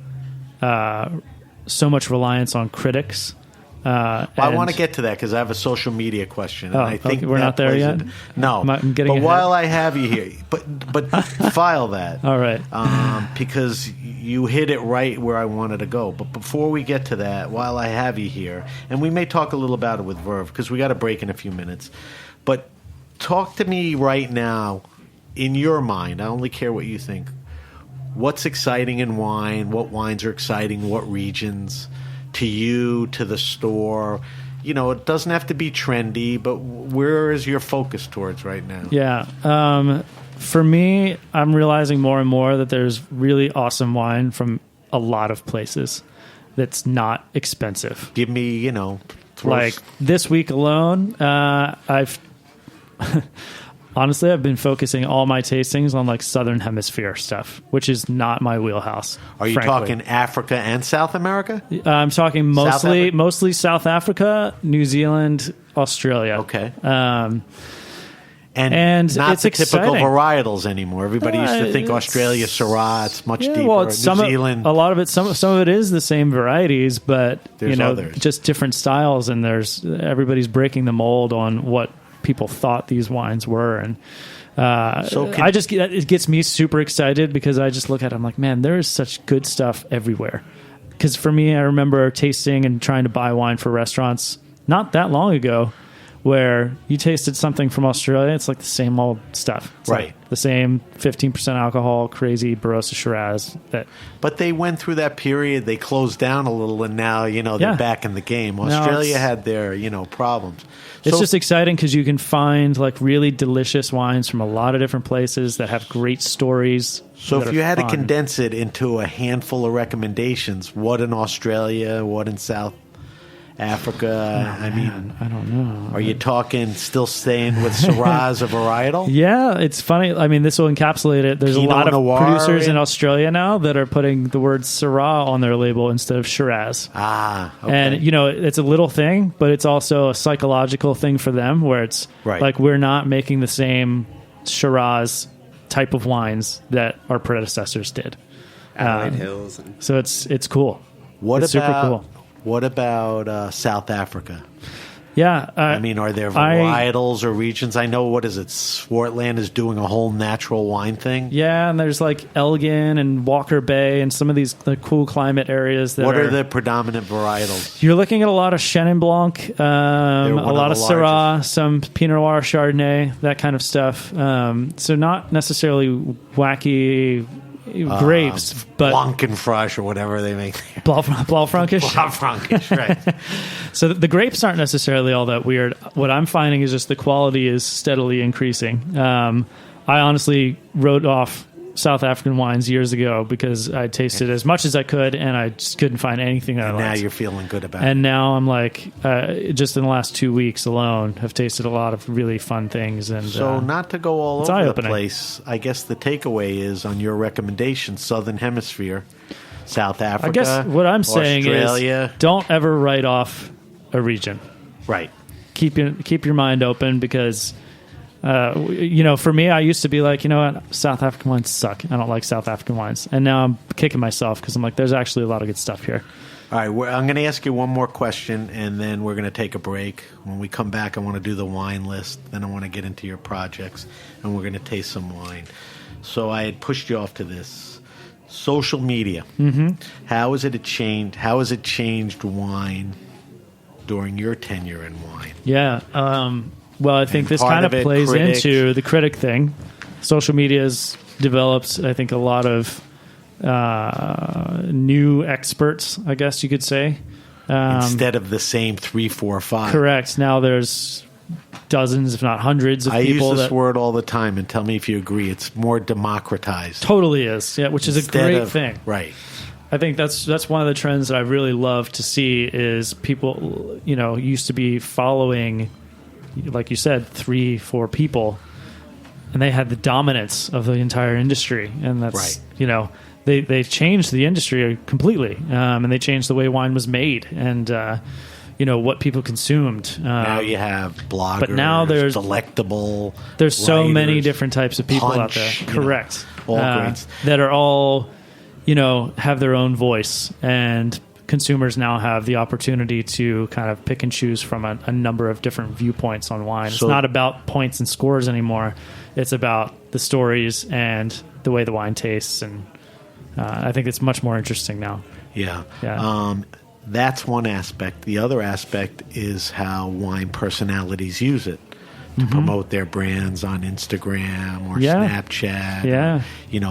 so much reliance on critics I want to get to that because I have a social media question. And I think okay, we're not there yet? No. I'm getting but ahead. while I have you here, but file that. All right. Because you hit it right where I wanted to go. But before we get to that, while I have you here, and we may talk a little about it with Verve because we got to break in a few minutes. But talk to me right now, in your mind. I only care what you think. What's exciting in wine? What wines are exciting? What regions? To you, to the store. It doesn't have to be trendy, but where is your focus towards right now? Yeah. For me, I'm realizing more and more that there's really awesome wine from a lot of places that's not expensive. Give me, like this week alone, I've honestly, I've been focusing all my tastings on like Southern Hemisphere stuff, which is not my wheelhouse. Are you talking Africa and South America? I'm talking mostly South Africa, New Zealand, Australia. Okay. And not it's the exciting. typical varietals anymore. Everybody used to think Australia Syrah, it's much deeper. Well, New Zealand, a lot of it, some of it is the same varieties, but there's others. Just different styles, and everybody's breaking the mold on what people thought these wines were, and it gets me super excited because I just look at it, I'm like, man, there is such good stuff everywhere. Because for me, I remember tasting and trying to buy wine for restaurants not that long ago, where you tasted something from Australia, it's like the same old stuff. It's right. Like the same 15% alcohol, crazy Barossa Shiraz. But they went through that period, they closed down a little, and now, they're back in the game. Australia had their, problems. It's just exciting because you can find like really delicious wines from a lot of different places that have great stories. So if you had to condense it into a handful of recommendations, what in Australia, what in South Africa? I don't know. Are you still staying with Syrah as a varietal? Yeah, it's funny. I mean, this will encapsulate it. There's Pinot a lot of Noir producers in Australia now that are putting the word Syrah on their label instead of Shiraz. Okay. And, it's a little thing, but it's also a psychological thing for them where it's like we're not making the same Shiraz type of wines that our predecessors did. Adelaide Hills. So it's cool. Super cool. What about South Africa? Yeah. Are there varietals or regions? I know, Swartland is doing a whole natural wine thing. Yeah, and there's like Elgin and Walker Bay and some of these cool climate areas. What are the predominant varietals? You're looking at a lot of Chenin Blanc, a lot of Syrah, some Pinot Noir, Chardonnay, that kind of stuff. So not necessarily wacky grapes, but Blankenfrosch or whatever they make there. Blaufränkisch. Blaufränkisch, right. So the grapes aren't necessarily all that weird. What I'm finding is just the quality is steadily increasing. I honestly wrote off South African wines years ago because I tasted as much as I could and I just couldn't find anything that I liked. Now you're feeling good about it. And now I'm like, just in the last 2 weeks alone, have tasted a lot of really fun things. And so not to go all over the place, I guess the takeaway is on your recommendation, Southern Hemisphere, South Africa, I guess what I'm saying is don't ever write off a region. Right. Keep your mind open because... for me, I used to be like, South African wines suck. I don't like South African wines. And now I'm kicking myself because I'm like, there's actually a lot of good stuff here. All right, I'm going to ask you one more question, and then we're going to take a break. When we come back, I want to do the wine list. Then I want to get into your projects, and we're going to taste some wine. So I had pushed you off to this. Social media. Mm-hmm. How has it changed wine during your tenure in wine? Yeah, well, I think this kind of plays into the critic thing. Social media has developed, I think, a lot of new experts, I guess you could say. Instead of the same 3, 4, 5. Correct. Now there's dozens, if not hundreds, of people. I use this word all the time, and tell me if you agree. It's more democratized. Totally is, yeah, which is a great thing. Right. I think that's one of the trends that I really love to see is people, used to be following... like you said, 3, 4 people, and they had the dominance of the entire industry. And that's, they changed the industry completely. And they changed the way wine was made and, what people consumed. Now you have bloggers, but now there's delectable. There's so writers, many different types of people out there. Correct. All greats. That are all, have their own voice and consumers now have the opportunity to kind of pick and choose from a number of different viewpoints on wine. It's not about points and scores anymore. It's about the stories and the way the wine tastes, and I think it's much more interesting now. Yeah. Yeah. That's one aspect. The other aspect is how wine personalities use it to promote their brands on Instagram or Snapchat. Yeah.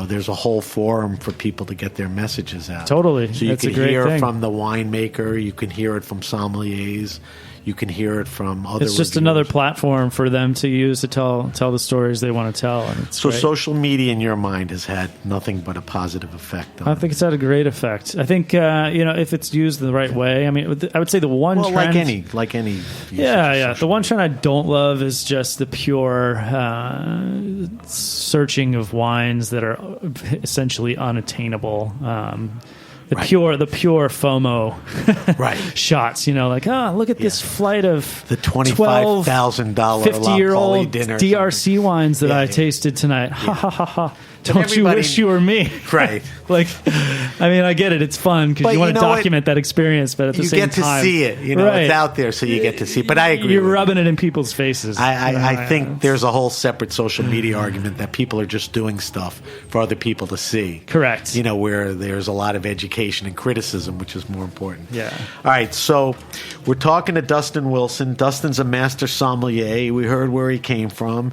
There's a whole forum for people to get their messages out. Totally. So you That's can a great hear thing. from the winemaker, you can hear it from sommeliers, you can hear it from other It's just reviewers. another platform for them to use to tell the stories they want to tell. And it's So great. social media, in your mind, has had nothing but a positive effect on I think it's had a great effect. I think if it's used the right way. I mean, I would say the one Well, trend, like any. Yeah. The one trend I don't love is just the pure searching of wines that are essentially unattainable. The pure FOMO Right. shots. Look at this flight of The $25,000 50-year-old dinner. DRC wines that I Yeah. tasted tonight. Ha ha ha ha. Don't you everybody- wish you were me? Right. I get it. It's fun because But you want you to know what? document that experience, but at the You same get to time, see it. Right. It's out there, so you get to see it. But I agree. You're with you. rubbing it in people's faces. I think there's a whole separate social media argument that people are just doing stuff for other people to see. Correct. Where there's a lot of education and criticism, which is more important. Yeah. All right, so we're talking to Dustin Wilson. Dustin's a master sommelier. We heard where he came from.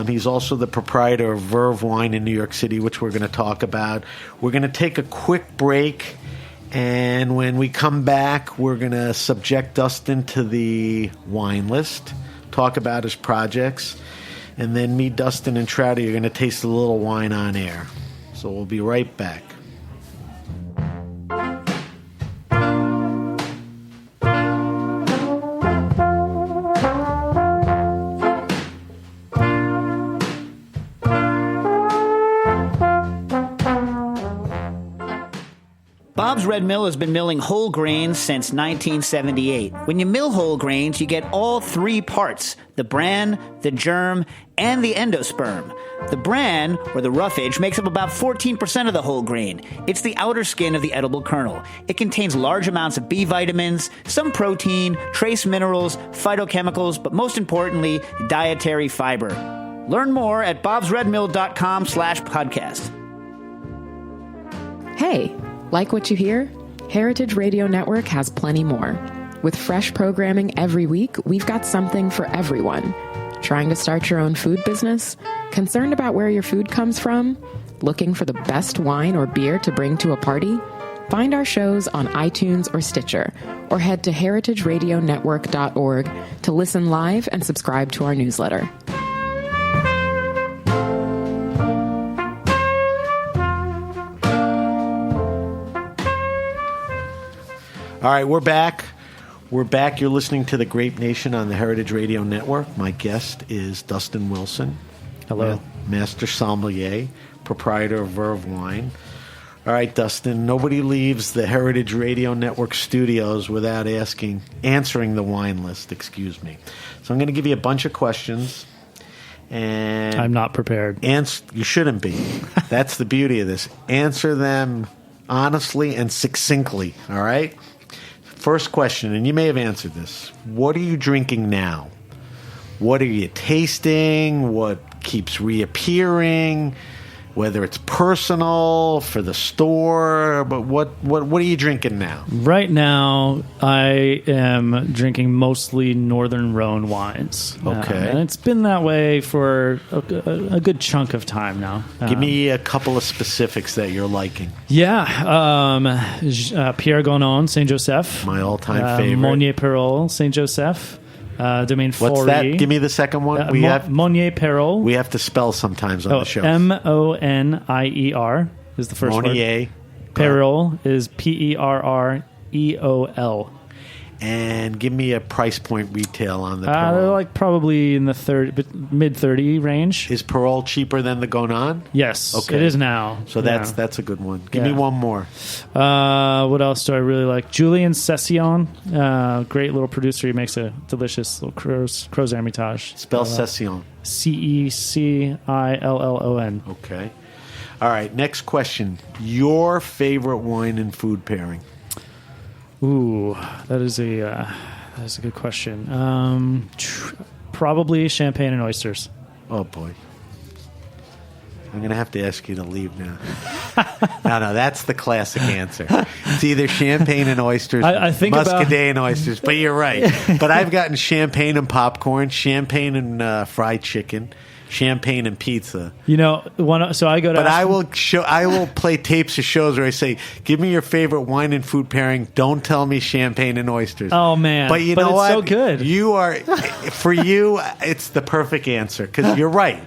He's also the proprietor of VerveWine in New York City, which we're going to talk about. We're going to take a quick break, and when we come back, we're going to subject Dustin to the wine list, talk about his projects, and then me, Dustin, and Trouty are going to taste a little wine on air. So we'll be right back. Bob's Red Mill has been milling whole grains since 1978. When you mill whole grains, you get all three parts: the bran, the germ, and the endosperm. The bran, or the roughage, makes up about 14% of the whole grain. It's the outer skin of the edible kernel. It contains large amounts of B vitamins, some protein, trace minerals, phytochemicals, but most importantly, dietary fiber. Learn more at bobsredmill.com/podcast. Hey, like what you hear? Heritage Radio Network has plenty more. With fresh programming every week, we've got something for everyone. Trying to start your own food business? Concerned about where your food comes from? Looking for the best wine or beer to bring to a party? Find our shows on iTunes or Stitcher, or head to heritageradionetwork.org to listen live and subscribe to our newsletter. All right, we're back. We're back. You're listening to The Grape Nation on the Heritage Radio Network. My guest is Dustin Wilson. Hello. Master sommelier, proprietor of VerveWine. All right, Dustin, nobody leaves the Heritage Radio Network studios without answering the wine list, excuse me. So I'm going to give you a bunch of questions. And I'm not prepared. you shouldn't be. That's the beauty of this. Answer them honestly and succinctly, all right? First question, and you may have answered this. What are you drinking now? What are you tasting? What keeps reappearing? Whether it's personal, for the store, but what are you drinking now? Right now, I am drinking mostly Northern Rhone wines. Okay. And it's been that way for a good chunk of time now. Give me a couple of specifics that you're liking. Yeah. Pierre Gonon, Saint Joseph. My all-time favorite. Monnier Perol, Saint Joseph. Domaine Faury. What's that? Give me the second one. Monnier Perol. We have to spell sometimes on the show. Monnier is the first Monnier. word. Perol is Perreol. And give me a price point retail on the They're Perol. like probably in the mid 30 range. Is Perol cheaper than the Gonon? Yes, Okay. it is now. So that's a good one. Give me Yeah. one more. What else do I really like? Julian Session, great little producer. He makes a delicious little Crozes Hermitage. Spell Session. Cecillon. Okay. All right, next question. Your favorite wine and food pairing? Ooh, that is a good question. Probably champagne and oysters. Oh, boy. I'm going to have to ask you to leave now. No, that's the classic answer. It's either champagne and oysters, I think muscadet and oysters, but you're right. But I've gotten champagne and popcorn, champagne and fried chicken, champagne and pizza. So I go to... But I will play tapes of shows where I say, give me your favorite wine and food pairing. Don't tell me champagne and oysters. Oh, man. But you know what? It's so good. For you, it's the perfect answer because you're right.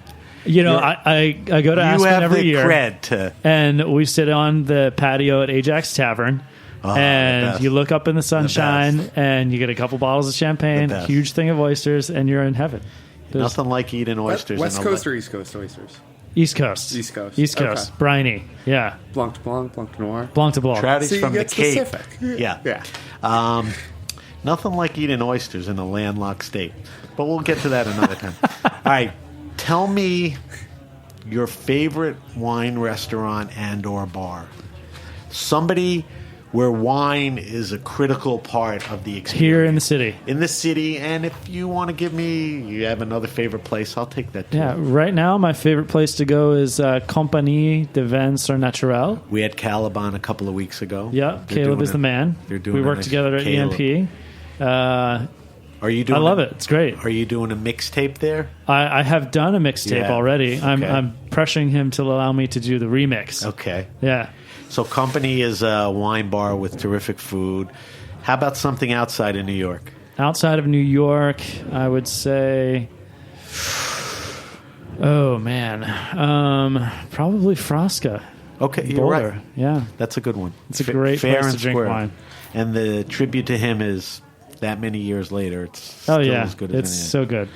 I go to Aspen every year. You have the cred to... And we sit on the patio at Ajax Tavern. And you look up in the sunshine and you get a couple bottles of champagne, a huge thing of oysters, and you're in heaven. Nothing like eating oysters. West Coast or East Coast oysters? East Coast. East Coast. East Coast. Okay. Briny. Yeah. Blanc de Blanc, Blanc de Noir. Blanc de Blanc. Trouty's from the Cape. Specific. Yeah. Nothing like eating oysters in a landlocked state. But we'll get to that another time. All right. Tell me your favorite wine restaurant and or bar. Somebody where wine is a critical part of the experience. Here in the city. In the city, and if you want to give me, you have another favorite place, I'll take that too. Yeah, right now my favorite place to go is Compagnie de Vins Surnaturel. We had Caliban a couple of weeks ago. Yeah, Caleb is the man. We work together at EMP. Are you doing? I love it. It's great. Are you doing a mixtape there? I have done a mixtape already. Okay. I'm pressuring him to allow me to do the remix. Okay. Yeah. So Company is a wine bar with terrific food. How about something outside of New York? Outside of New York, I would say... Oh, man. Probably Frasca. Okay, you're Boulder. right. Yeah. That's a good one. It's a great fair place and to drink square. wine. And the tribute to him is that many years later. It's still as good as it's anything. so good.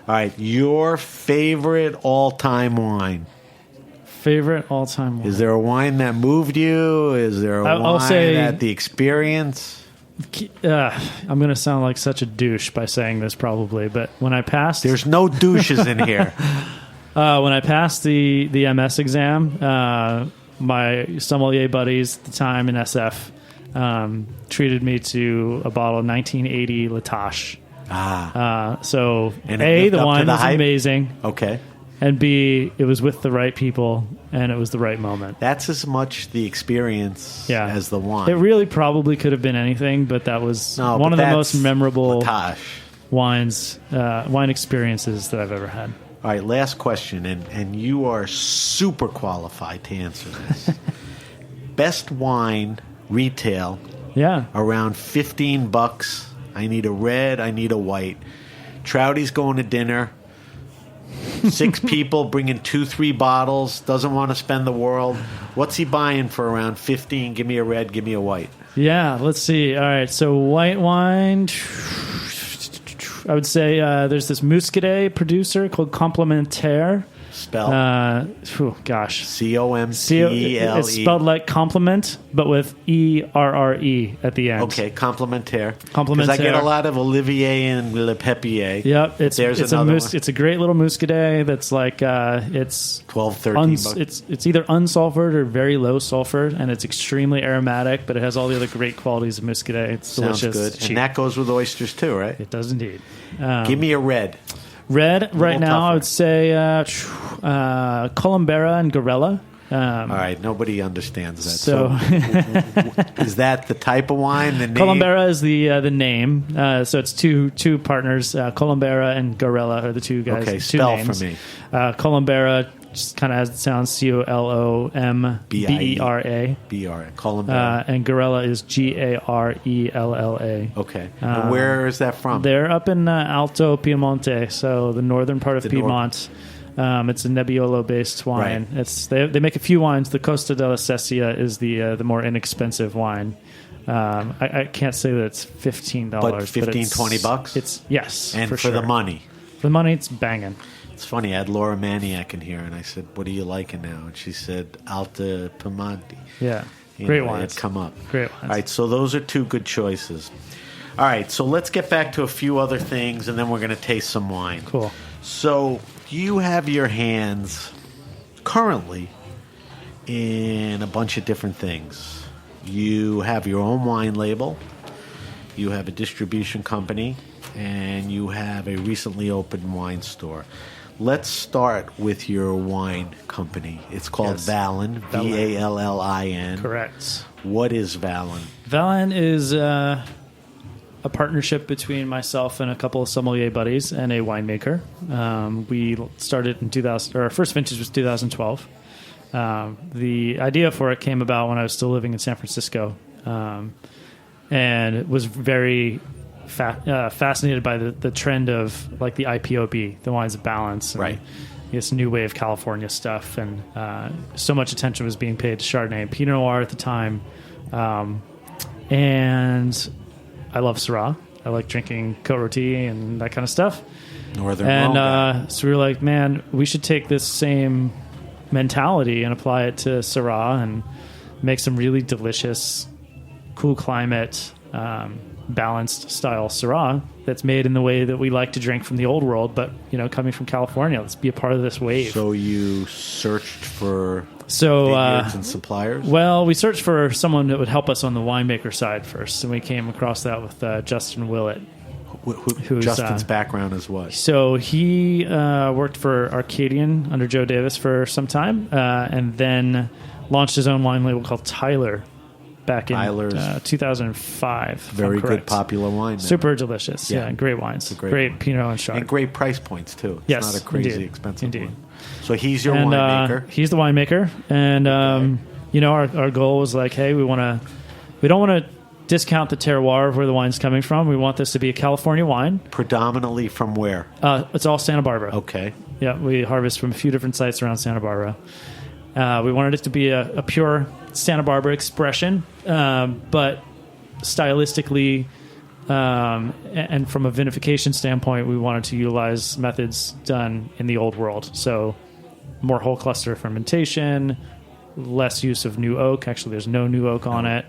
All right, your favorite all-time wine? Favorite all-time wine? Is there a wine that moved you? Is there a I'll wine say, that the experience? I'm going to sound like such a douche by saying this probably, but when I passed... There's no douches in here. When I passed the MS exam, my sommelier buddies at the time in SF treated me to a bottle of 1980 Latache. So and A, the wine was amazing. Okay. And B, it was with the right people, and it was the right moment. That's as much the experience as the wine. It really probably could have been anything, but that was one of the most memorable wine experiences that I've ever had. All right, last question, and you are super qualified to answer this. Best wine retail, around $15. I need a red, I need a white. Trouty's going to dinner. 6 people bringing 2-3 bottles, doesn't want to spend the world. What's he buying for around 15? Give me a red, give me a white. Yeah, let's see. All right, so white wine, I would say there's this Muscadet producer called Complementaire. Spell? Gosh. C-O-M-P-L-E. It's spelled like compliment, but with E-R-R-E at the end. Okay, Complementaire. Complementaire. Because I get a lot of Olivier and Le Pepier. Yep. It's another one. It's a great little Muscadet that's like, it's... $12-13 It's either unsulfured or very low sulfur, and it's extremely aromatic, but it has all the other great qualities of Muscadet. It's delicious. Sounds good. And that goes with oysters too, right? It does indeed. Give me a red. Red, right now, tougher. I would say Columbera and Gorella. All right, nobody understands that. So is that the type of wine? The name? Columbera is the name. So it's two partners. Columbera and Gorella are the two guys. Okay, two spell names. for me. Columbera just kind of as it sounds, Colombera. B-R-A. Columbera. And Gorella is Garella. Okay. And where is that from? They're up in Alto Piemonte, so the northern part of Piedmont. It's a Nebbiolo-based wine. Right. They make a few wines. The Costa della Sesia is the more inexpensive wine. I can't say that it's $15, but $15-20. It's yes, and for sure. the money. For the money, it's banging. It's funny. I had Laura Maniac in here, and I said, "What are you liking now?" And she said, "Alta Piemonte." Yeah, great wines. It come up. Great wines. All right, so those are two good choices. All right, so let's get back to a few other things, and then we're going to taste some wine. Cool. So you have your hands currently in a bunch of different things. You have your own wine label. you have a distribution company, and you have a recently opened wine store. Let's start with your wine company. It's called Vallin, Vallin. Correct. What is Vallin? Vallin is a partnership between myself and a couple of sommelier buddies and a winemaker. We started in 2000, or our first vintage was 2012. The idea for it came about when I was still living in San Francisco, and it was very fascinated by the trend of like the IPOB, the wines of balance, and right? This new wave of California stuff, and so much attention was being paid to Chardonnay and Pinot Noir at the time, and I love Syrah. I like drinking Côte Rôtie and that kind of stuff. Northern and so we were like, man, we should take this same mentality and apply it to Syrah and make some really delicious, cool climate, balanced style Syrah that's made in the way that we like to drink from the old world, but coming from California. Let's be a part of this wave. So you searched for vineyards and suppliers? Well, we searched for someone that would help us on the winemaker side first, and we came across that with Justin Willett. Who's Justin's background is what? So he worked for Arcadian under Joe Davis for some time, and then launched his own wine label called Tyler back in 2005. Very good popular wine. Super delicious. Yeah, great wines. Great Pinot and Chard. And great price points, too. It's yes, not a crazy expensive one. So he's your winemaker. He's the winemaker. And, our goal was like, hey, we don't want to discount the terroir of where the wine's coming from. We want this to be a California wine. Predominantly from where? It's all Santa Barbara. Okay. Yeah, we harvest from a few different sites around Santa Barbara. We wanted it to be a pure Santa Barbara expression, but stylistically and from a vinification standpoint, we wanted to utilize methods done in the old world. So more whole cluster fermentation, less use of new oak. Actually, there's no new oak on it.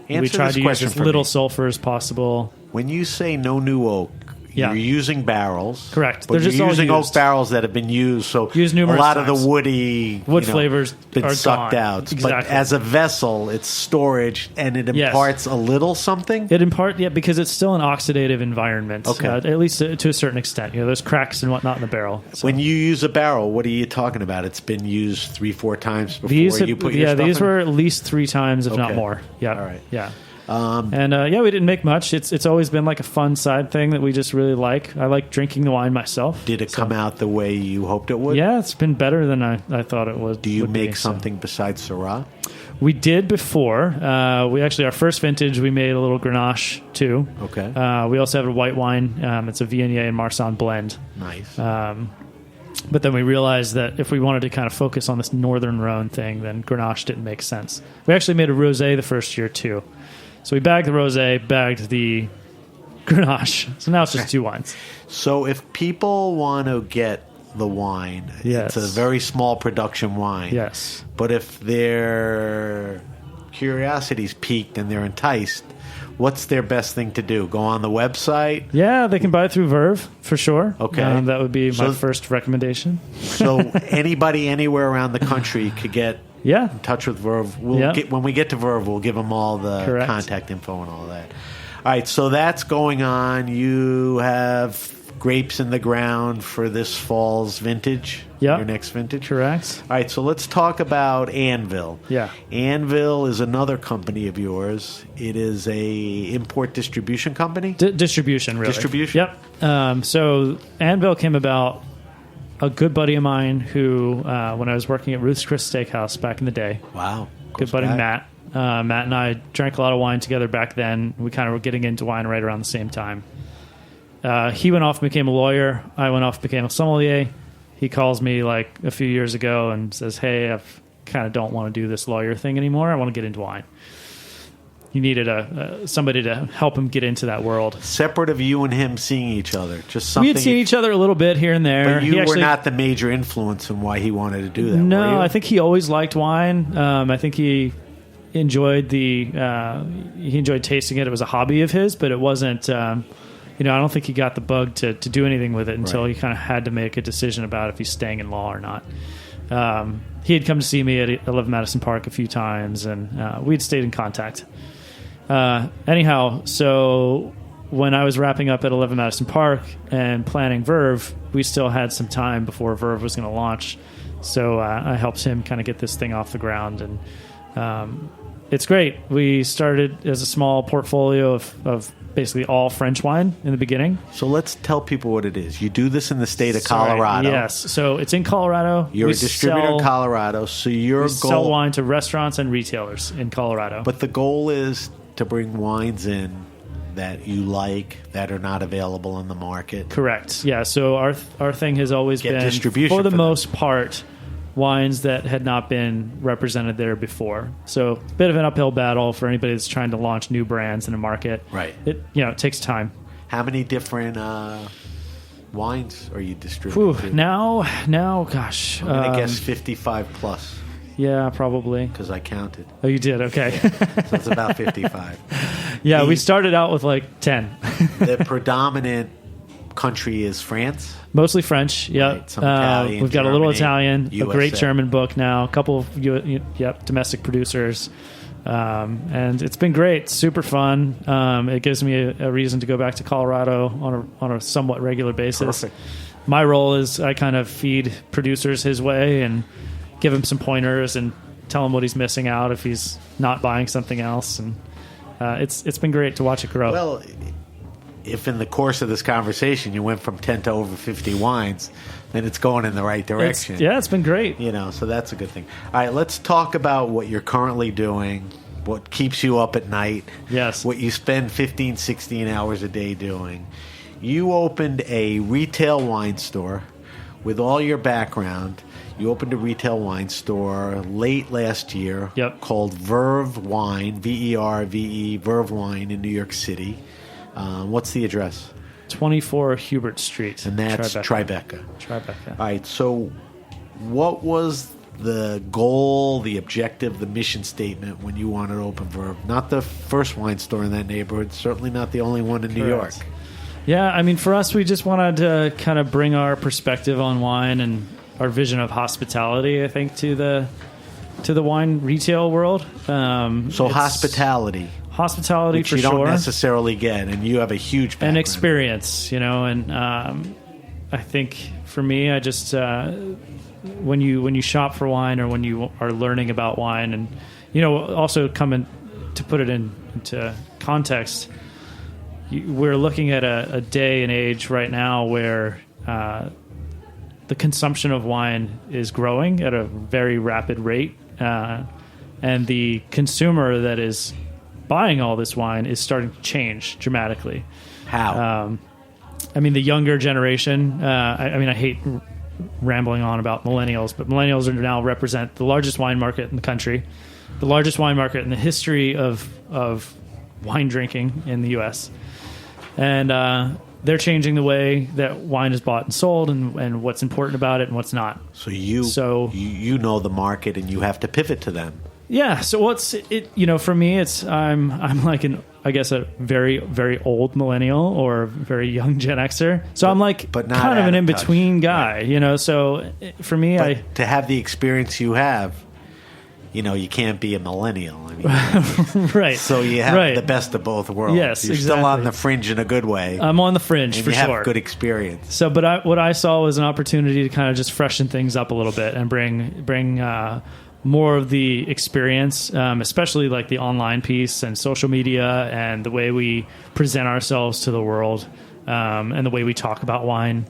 We tried to use as little sulfur as possible. When you say no new oak, you're using barrels. Correct. But you're using oak barrels that have been used, so a lot of the wood flavors been are sucked gone. out. Exactly. But as a vessel, it's storage, and it imparts a little something? It imparts, because it's still an oxidative environment, at least to a certain extent. There's cracks and whatnot in the barrel. So. When you use a barrel, what are you talking about? It's been used 3-4 times before you put your stuff in? These were at least 3 times, if not more. Yeah. All right. Yeah. We didn't make much. It's always been like a fun side thing that we just really like. I like drinking the wine myself. Did it come out the way you hoped it would? Yeah, it's been better than I thought it would. Do you make something besides Syrah? We did before. Our first vintage, we made a little Grenache too. Okay. We also have a white wine. It's a Viognier and Marsanne blend. Nice. But then we realized that if we wanted to kind of focus on this Northern Rhone thing, then Grenache didn't make sense. We actually made a rosé the first year too. So we bagged the rosé, bagged the Grenache. So now it's just 2 wines. So if people want to get the wine, it's a very small production wine. Yes. But if their curiosity's piqued and they're enticed, what's their best thing to do? Go on the website? Yeah, they can buy it through Verve, for sure. Okay. That would be my first recommendation. So anybody anywhere around the country could get in touch with Verve. When we get to Verve, we'll give them all the contact info and all that. All right, so that's going on. You have grapes in the ground for this fall's vintage, your next vintage? Correct. All right, so let's talk about Anvil. Yeah. Anvil is another company of yours. It is a import distribution company? Distribution, really. Distribution? Yep. So Anvil came about. A good buddy of mine who, when I was working at Ruth's Chris Steakhouse back in the day. Wow. Good buddy Matt. Matt and I drank a lot of wine together back then. We kind of were getting into wine right around the same time. He went off and became a lawyer. I went off and became a sommelier. He calls me like a few years ago and says, hey, I kind of don't want to do this lawyer thing anymore. I want to get into wine. He needed somebody to help him get into that world. Separate of you and him seeing each other, just something. We had seen each other a little bit here and there. But you were not the major influence in why he wanted to do that. No, I think he always liked wine. I think he enjoyed tasting it. It was a hobby of his, but it wasn't. I don't think he got the bug to do anything with it until he kind of had to make a decision about if he's staying in law or not. He had come to see me at 11 Madison Park a few times, and we'd stayed in contact. Anyhow, so when I was wrapping up at 11 Madison Park and planning Verve, we still had some time before Verve was going to launch. So I helped him kind of get this thing off the ground, and it's great. We started as a small portfolio of basically all French wine in the beginning. So let's tell people what it is. You do this in the state of Colorado. Yes. So it's in Colorado. You're a distributor in Colorado. So your goal... sell wine to restaurants and retailers in Colorado. But the goal is to bring wines in that you like, that are not available in the market. Correct. Yeah. So our thing has always Get been, distribution for the for most part, wines that had not been represented there before. So a bit of an uphill battle for anybody that's trying to launch new brands in a market. Right. It takes time. How many different wines are you distributing to? Now, gosh. I'm going to guess 55 plus. Yeah, probably. Because I counted. Oh, you did? Okay. Yeah. So it's about 55. Yeah, we started out with like 10. The predominant country is France. Mostly French. Yeah, right, some Italian, we've got a little Italian, USA. a great German book now, a couple of domestic producers, and it's been great. Super fun. It gives me a reason to go back to Colorado on a somewhat regular basis. Perfect. My role is I kind of feed producers his way and give him some pointers and tell him what he's missing out if he's not buying something else, and it's been great to watch it grow. Well, if in the course of this conversation you went from 10 to over 50 wines, then it's going in the right direction. It's been great. So that's a good thing. All right, let's talk about what you're currently doing, what keeps you up at night, yes, what you spend 15, 16 hours a day doing. You opened a retail wine store with all your background. You opened a retail wine store late last year called VerveWine, VERVE, VerveWine in New York City. What's the address? 24 Hubert Street. And that's Tribeca. All right, so what was the goal, the objective, the mission statement when you wanted to open Verve? Not the first wine store in that neighborhood, certainly not the only one in New York. Yeah, I mean, for us, we just wanted to kind of bring our perspective on wine and our vision of hospitality, I think, to the wine retail world. So hospitality, which for you sure, don't necessarily get, and you have a huge background. An experience, and I think for me, I just when you shop for wine or when you are learning about wine, and also coming to put it into context, we're looking at a day and age right now where the consumption of wine is growing at a very rapid rate, and the consumer that is buying all this wine is starting to change dramatically. How? I mean, the younger generation, I hate rambling on about millennials, but millennials are now represent the largest wine market in the country, the largest wine market in the history of wine drinking in the U.S., and they're changing the way that wine is bought and sold, and what's important about it and what's not. So you know the market, and you have to pivot to them. Yeah. So what's it? For me, I'm like a very, very old millennial or very young Gen Xer. So I'm like kind of an in between guy. Right. So for me, to have the experience you have. You can't be a millennial. I mean, right. So you have the best of both worlds. Yes, You're exactly. still on the fringe in a good way. I'm on the fringe and for you sure. have good experience. So, but what I saw was an opportunity to kind of just freshen things up a little bit and bring more of the experience, especially like the online piece and social media and the way we present ourselves to the world, and the way we talk about wine.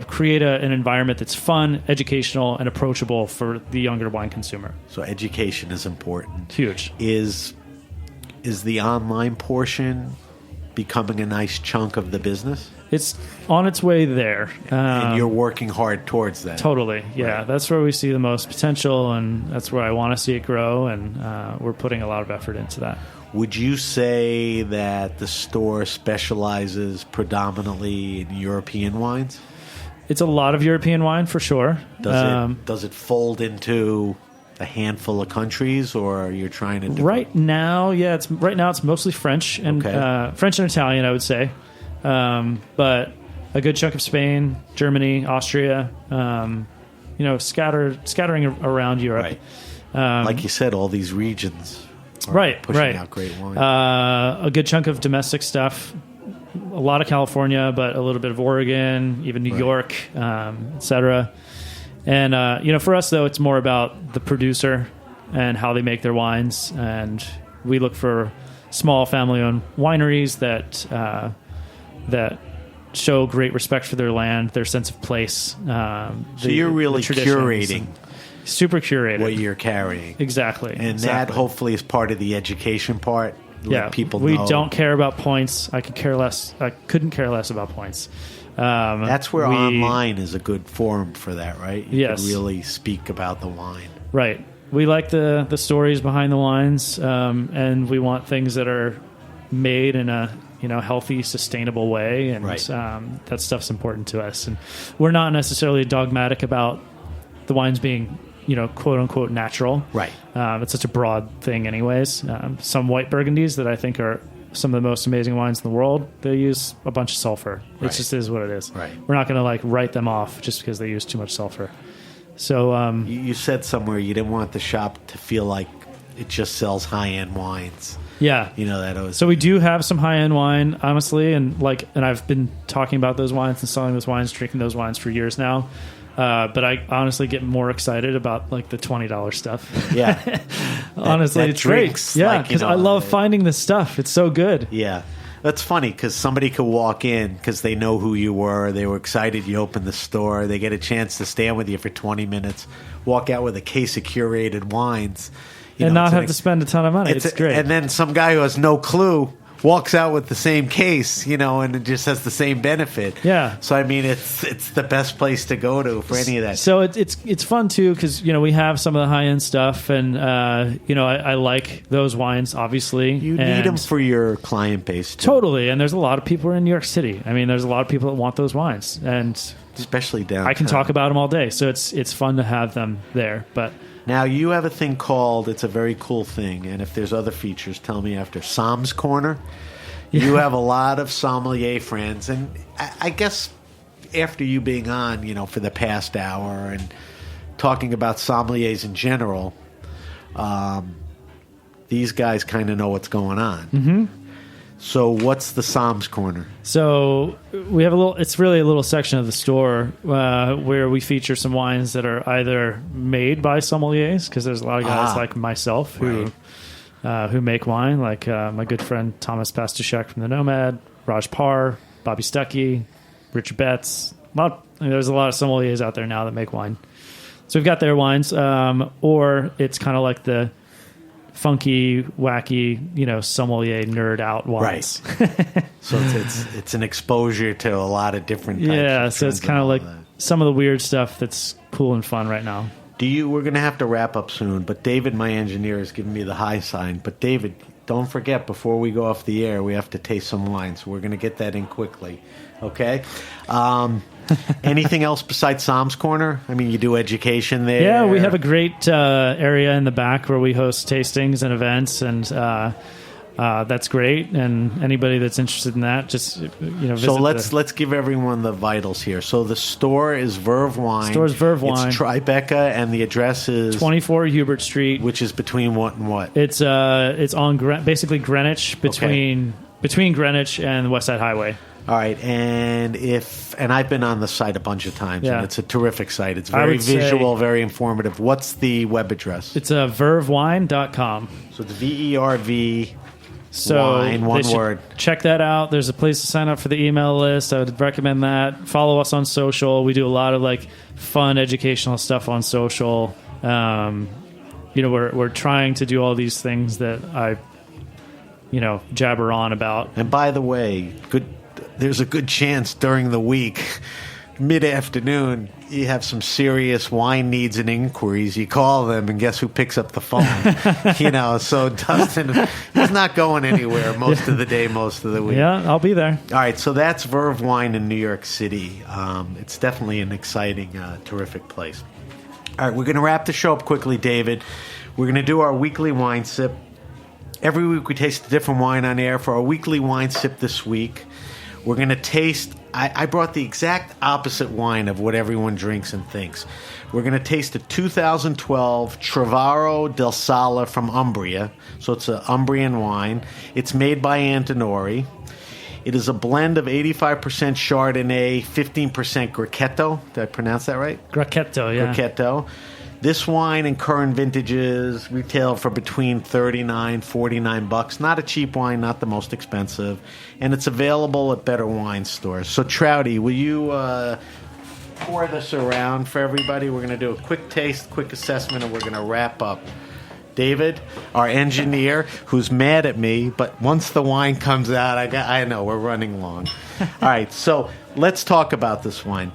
Create an environment that's fun, educational, and approachable for the younger wine consumer. So education is important. Huge. Is the online portion becoming a nice chunk of the business? It's on its way there. And you're working hard towards that. Totally. Yeah, right. That's where we see the most potential, and that's where I want to see it grow, and we're putting a lot of effort into that. Would you say that the store specializes predominantly in European wines? It's a lot of European wine for sure. Does it fold into a handful of countries, or you're trying to? Right now, it's mostly French and French and Italian, I would say, but a good chunk of Spain, Germany, Austria, scattering around Europe. Right. Like you said, all these regions are pushing out great wine. A good chunk of domestic stuff. A lot of California, but a little bit of Oregon, even New York, etc. And for us though, it's more about the producer and how they make their wines, and we look for small family-owned wineries that show great respect for their land, their sense of place. So you're really curating. Super curated. What you're carrying. Exactly. And that hopefully is part of the education part. Let people know. We don't care about points. I couldn't care less about points. That's where online is a good forum for that, right? You can really speak about the wine. Right. We like the stories behind the wines, and we want things that are made in a healthy, sustainable way, and that stuff's important to us. And we're not necessarily dogmatic about the wines being quote unquote natural. Right. It's such a broad thing, anyways. Some white Burgundies that I think are some of the most amazing wines in the world, they use a bunch of sulfur. It just is what it is. Right. We're not going to write them off just because they use too much sulfur. So you said somewhere you didn't want the shop to feel like it just sells high-end wines. Yeah. That always. So we do have some high-end wine, honestly, and I've been talking about those wines and selling those wines, drinking those wines for years now. But I honestly get more excited about the $20 stuff. Yeah. Honestly, that it's great. Yeah, because I love finding this stuff. It's so good. Yeah. That's funny because somebody could walk in because they know who you were. They were excited you opened the store. They get a chance to stand with you for 20 minutes, walk out with a case of curated wines. And not have to spend a ton of money. It's great. And then some guy who has no clue walks out with the same case, and it just has the same benefit. Yeah. So, it's the best place to go to for any of that. So it's fun, too, because, we have some of the high-end stuff, and, I like those wines, obviously. You need them for your client base, too. Totally, and there's a lot of people in New York City. There's a lot of people that want those wines, and especially downtown. I can talk about them all day, so it's fun to have them there, but... Now, you have a thing called, it's a very cool thing, and if there's other features, tell me after, Somm's Corner. Yeah. You have a lot of sommelier friends, and I guess after you being on, for the past hour and talking about sommeliers in general, these guys kind of know what's going on. Mm-hmm. So what's the Somm's Corner? So we have it's really a little section of the store where we feature some wines that are either made by sommeliers, because there's a lot of guys like myself who make wine, like my good friend Thomas Pastuszek from the Nomad, Raj Parr, Bobby Stuckey, Richard Betts. There's a lot of sommeliers out there now that make wine. So we've got their wines, or it's kind of like the funky, wacky, sommelier nerd out wines. Right. So it's an exposure to a lot of different types. Yeah, so it's kind of like some of the weird stuff that's cool and fun right now. We're going to have to wrap up soon, but David, my engineer, is giving me the high sign. But David, don't forget, before we go off the air, we have to taste some wine, so we're going to get that in quickly. Okay? Anything else besides Somm's Corner? You do education there. Yeah, we have a great area in the back where we host tastings and events, and that's great. And anybody that's interested in that, just visit. So let's give everyone the vitals here. So the store is VerveWine. Store's VerveWine. It's Tribeca, and the address is 24 Hubert Street, which is between what and what? It's on basically Greenwich, between Greenwich and the West Side Highway. All right, and I've been on the site a bunch of times, and it's a terrific site. It's very visual, very informative. What's the web address? It's VerveWine.com. So it's VERV. Wine, one word. Check that out. There's a place to sign up for the email list. I would recommend that. Follow us on social. We do a lot of fun educational stuff on social. We're trying to do all these things that I, jabber on about. And by the way, there's a good chance during the week, mid-afternoon, you have some serious wine needs and inquiries. You call them, and guess who picks up the phone? So Dustin is not going anywhere most of the day, most of the week. Yeah, I'll be there. All right, so that's VerveWine in New York City. It's definitely an exciting, terrific place. All right, we're going to wrap the show up quickly, David. We're going to do our weekly wine sip. Every week we taste a different wine on air. For our weekly wine sip this week, we're going to taste I brought the exact opposite wine of what everyone drinks and thinks. We're going to taste a 2012 Trevorrow del Sala from Umbria. So it's an Umbrian wine. It's made by Antinori. It is a blend of 85% Chardonnay, 15% Grechetto. Did I pronounce that right? Grechetto, yeah. Grechetto. This wine in current vintages retail for between $39, $49. Not a cheap wine, not the most expensive. And it's available at better wine stores. So, Trouty, will you pour this around for everybody? We're going to do a quick taste, quick assessment, and we're going to wrap up. David, our engineer, who's mad at me, but once the wine comes out, I know, we're running long. All right, so let's talk about this wine.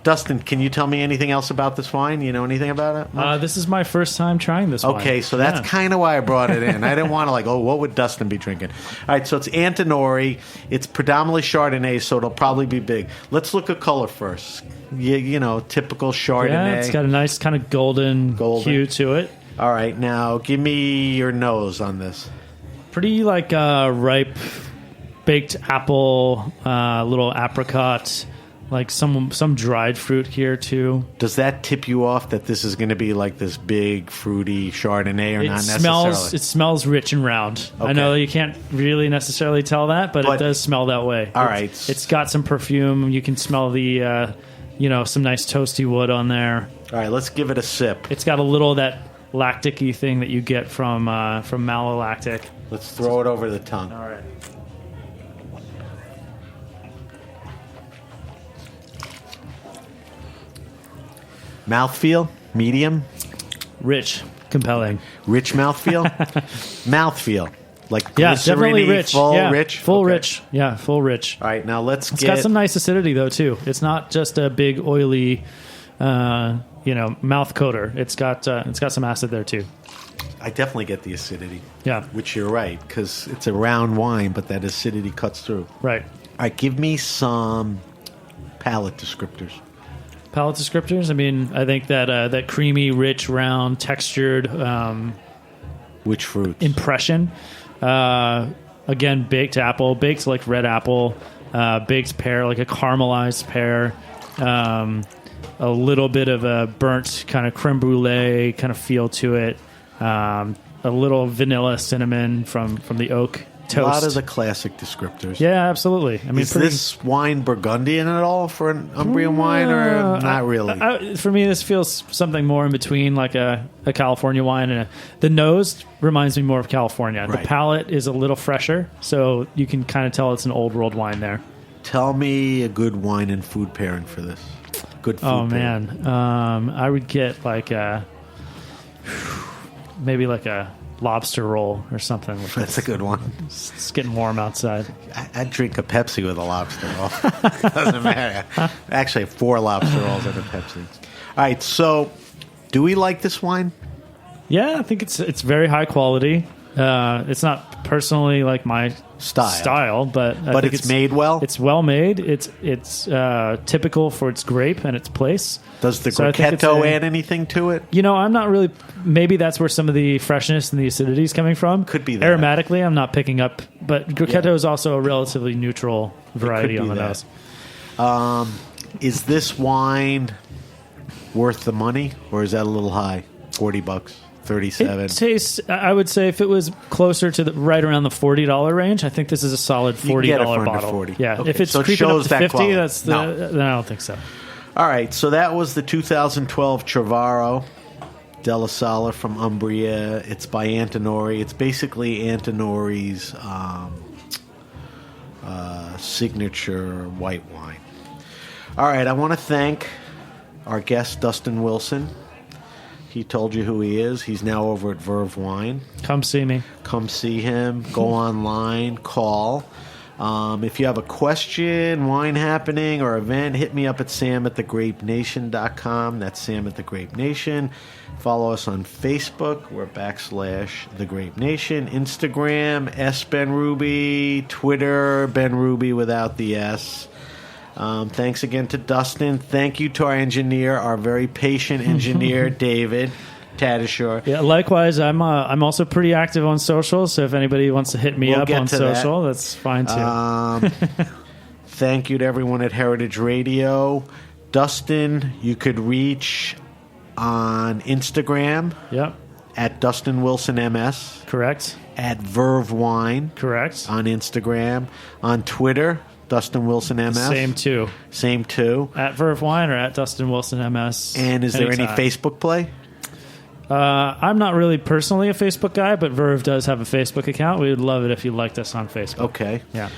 Dustin, can you tell me anything else about this wine? You know anything about it? This is my first time trying this wine. Okay, so that's kind of why I brought it in. I didn't want to what would Dustin be drinking? All right, so it's Antinori. It's predominantly Chardonnay, so it'll probably be big. Let's look at color first. You know, typical Chardonnay. Yeah, it's got a nice kind of golden hue to it. All right, now give me your nose on this. Pretty ripe baked apple, little apricot, like some dried fruit here too. Does that tip you off that this is going to be like this big fruity Chardonnay or not necessarily? It smells rich and round. Okay. I know you can't really necessarily tell that, but it does smell that way. All right. It's got some perfume. You can smell the, some nice toasty wood on there. All right, let's give it a sip. It's got a little of that lactic-y thing that you get from malolactic. Let's throw it over the tongue. All right. Mouthfeel, medium, rich, compelling. Rich mouthfeel, mouthfeel, like definitely rich, rich, full rich, full rich. All right, now it's got some nice acidity though too. It's not just a big oily, mouth coater. It's got some acid there too. I definitely get the acidity. Yeah, which you're right, because it's a round wine, but that acidity cuts through. Right. All right, give me some palate descriptors. Palate descriptors. I mean, I think that creamy, rich, round, textured. Which fruits? Impression. Again, baked apple, baked like red apple, baked pear, like a caramelized pear. A little bit of a burnt kind of creme brulee kind of feel to it. A little vanilla cinnamon from the oak toast. A lot of the classic descriptors. Yeah, absolutely. I mean, is this wine Burgundian at all for an Umbrian wine, or not really? For me, this feels something more in between, like a California wine. And the nose reminds me more of California. Right. The palate is a little fresher, so you can kind of tell it's an old world wine there. Tell me a good wine and food pairing for this. Good food pairing. Man. I would get maybe like a lobster roll or something. That's a good one. It's getting warm outside. I'd drink a Pepsi with a lobster roll. Doesn't matter. Actually, 4 lobster rolls and a Pepsi. All right, so do we like this wine? Yeah, I think it's very high quality. It's not personally like my style, but I think it's made well. It's well made. It's typical for its grape and its place. Does the Grechetto add anything to it? I'm not really. Maybe that's where some of the freshness and the acidity is coming from. Could be that. Aromatically, I'm not picking up, but Grechetto is also a relatively neutral variety on the nose. Is this wine worth the money, or is that a little high? $40, $37. It tastes. I would say if it was closer to right around the $40 range, I think this is a solid $40 bottle. 40. Yeah, okay. if it's so creeping up to 50, quality. then I don't think so. All right, so that was the 2012 Trevorrow della Sala from Umbria. It's by Antinori. It's basically Antinori's signature white wine. All right, I want to thank our guest, Dustin Wilson. He told you who he is. He's now over at VerveWine. Come see me. Come see him. Go online. Call. If you have a question, wine happening, or event, hit me up at sam@thegrapenation.com. That's Sam at The Grape Nation. Follow us on Facebook. We're /The Grape Nation. Instagram, SBenRuby. Twitter, BenRuby without the S. Thanks again to Dustin. Thank you to our engineer, our very patient engineer, David Tadashore. Yeah, likewise. I'm also pretty active on social, so if anybody wants to hit me up on social, that's fine too. Thank you to everyone at Heritage Radio. Dustin, you could reach on Instagram. Yep. At Dustin Wilson MS. Correct. At VerveWine. Correct. On Instagram. On Twitter, Dustin Wilson MS. Same too. At VerveWine or at Dustin Wilson MS. And is there any anytime. Facebook play? I'm not really personally a Facebook guy, but Verve does have a Facebook account. We would love it if you liked us on Facebook. Okay. Yeah.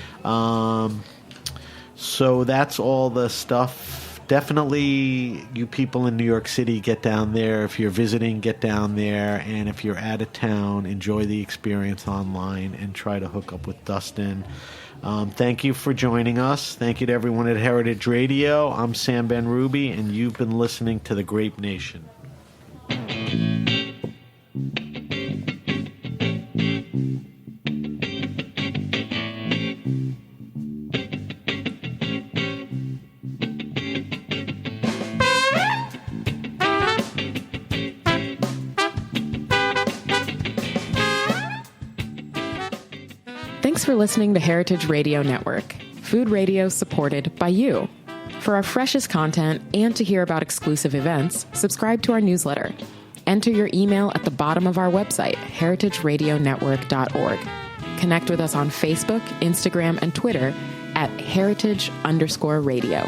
So that's all the stuff. Definitely, you people in New York City, get down there. If you're visiting, get down there. And if you're out of town, enjoy the experience online and try to hook up with Dustin. Thank you for joining us. Thank you to everyone at Heritage Radio. I'm Sam Ben-Ruby, and you've been listening to The Grape Nation. Thanks for listening to Heritage Radio Network, food radio supported by you. For our freshest content and to hear about exclusive events, subscribe to our newsletter. Enter your email at the bottom of our website, heritageradionetwork.org. Connect with us on Facebook, Instagram, and Twitter at heritage_radio.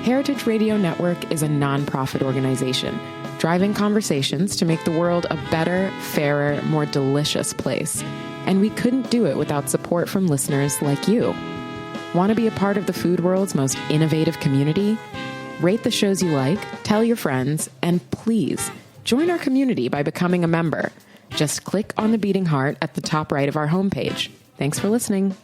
Heritage Radio Network is a nonprofit organization driving conversations to make the world a better, fairer, more delicious place. And we couldn't do it without support from listeners like you. Want to be a part of the food world's most innovative community? Rate the shows you like, tell your friends, and please join our community by becoming a member. Just click on the beating heart at the top right of our homepage. Thanks for listening.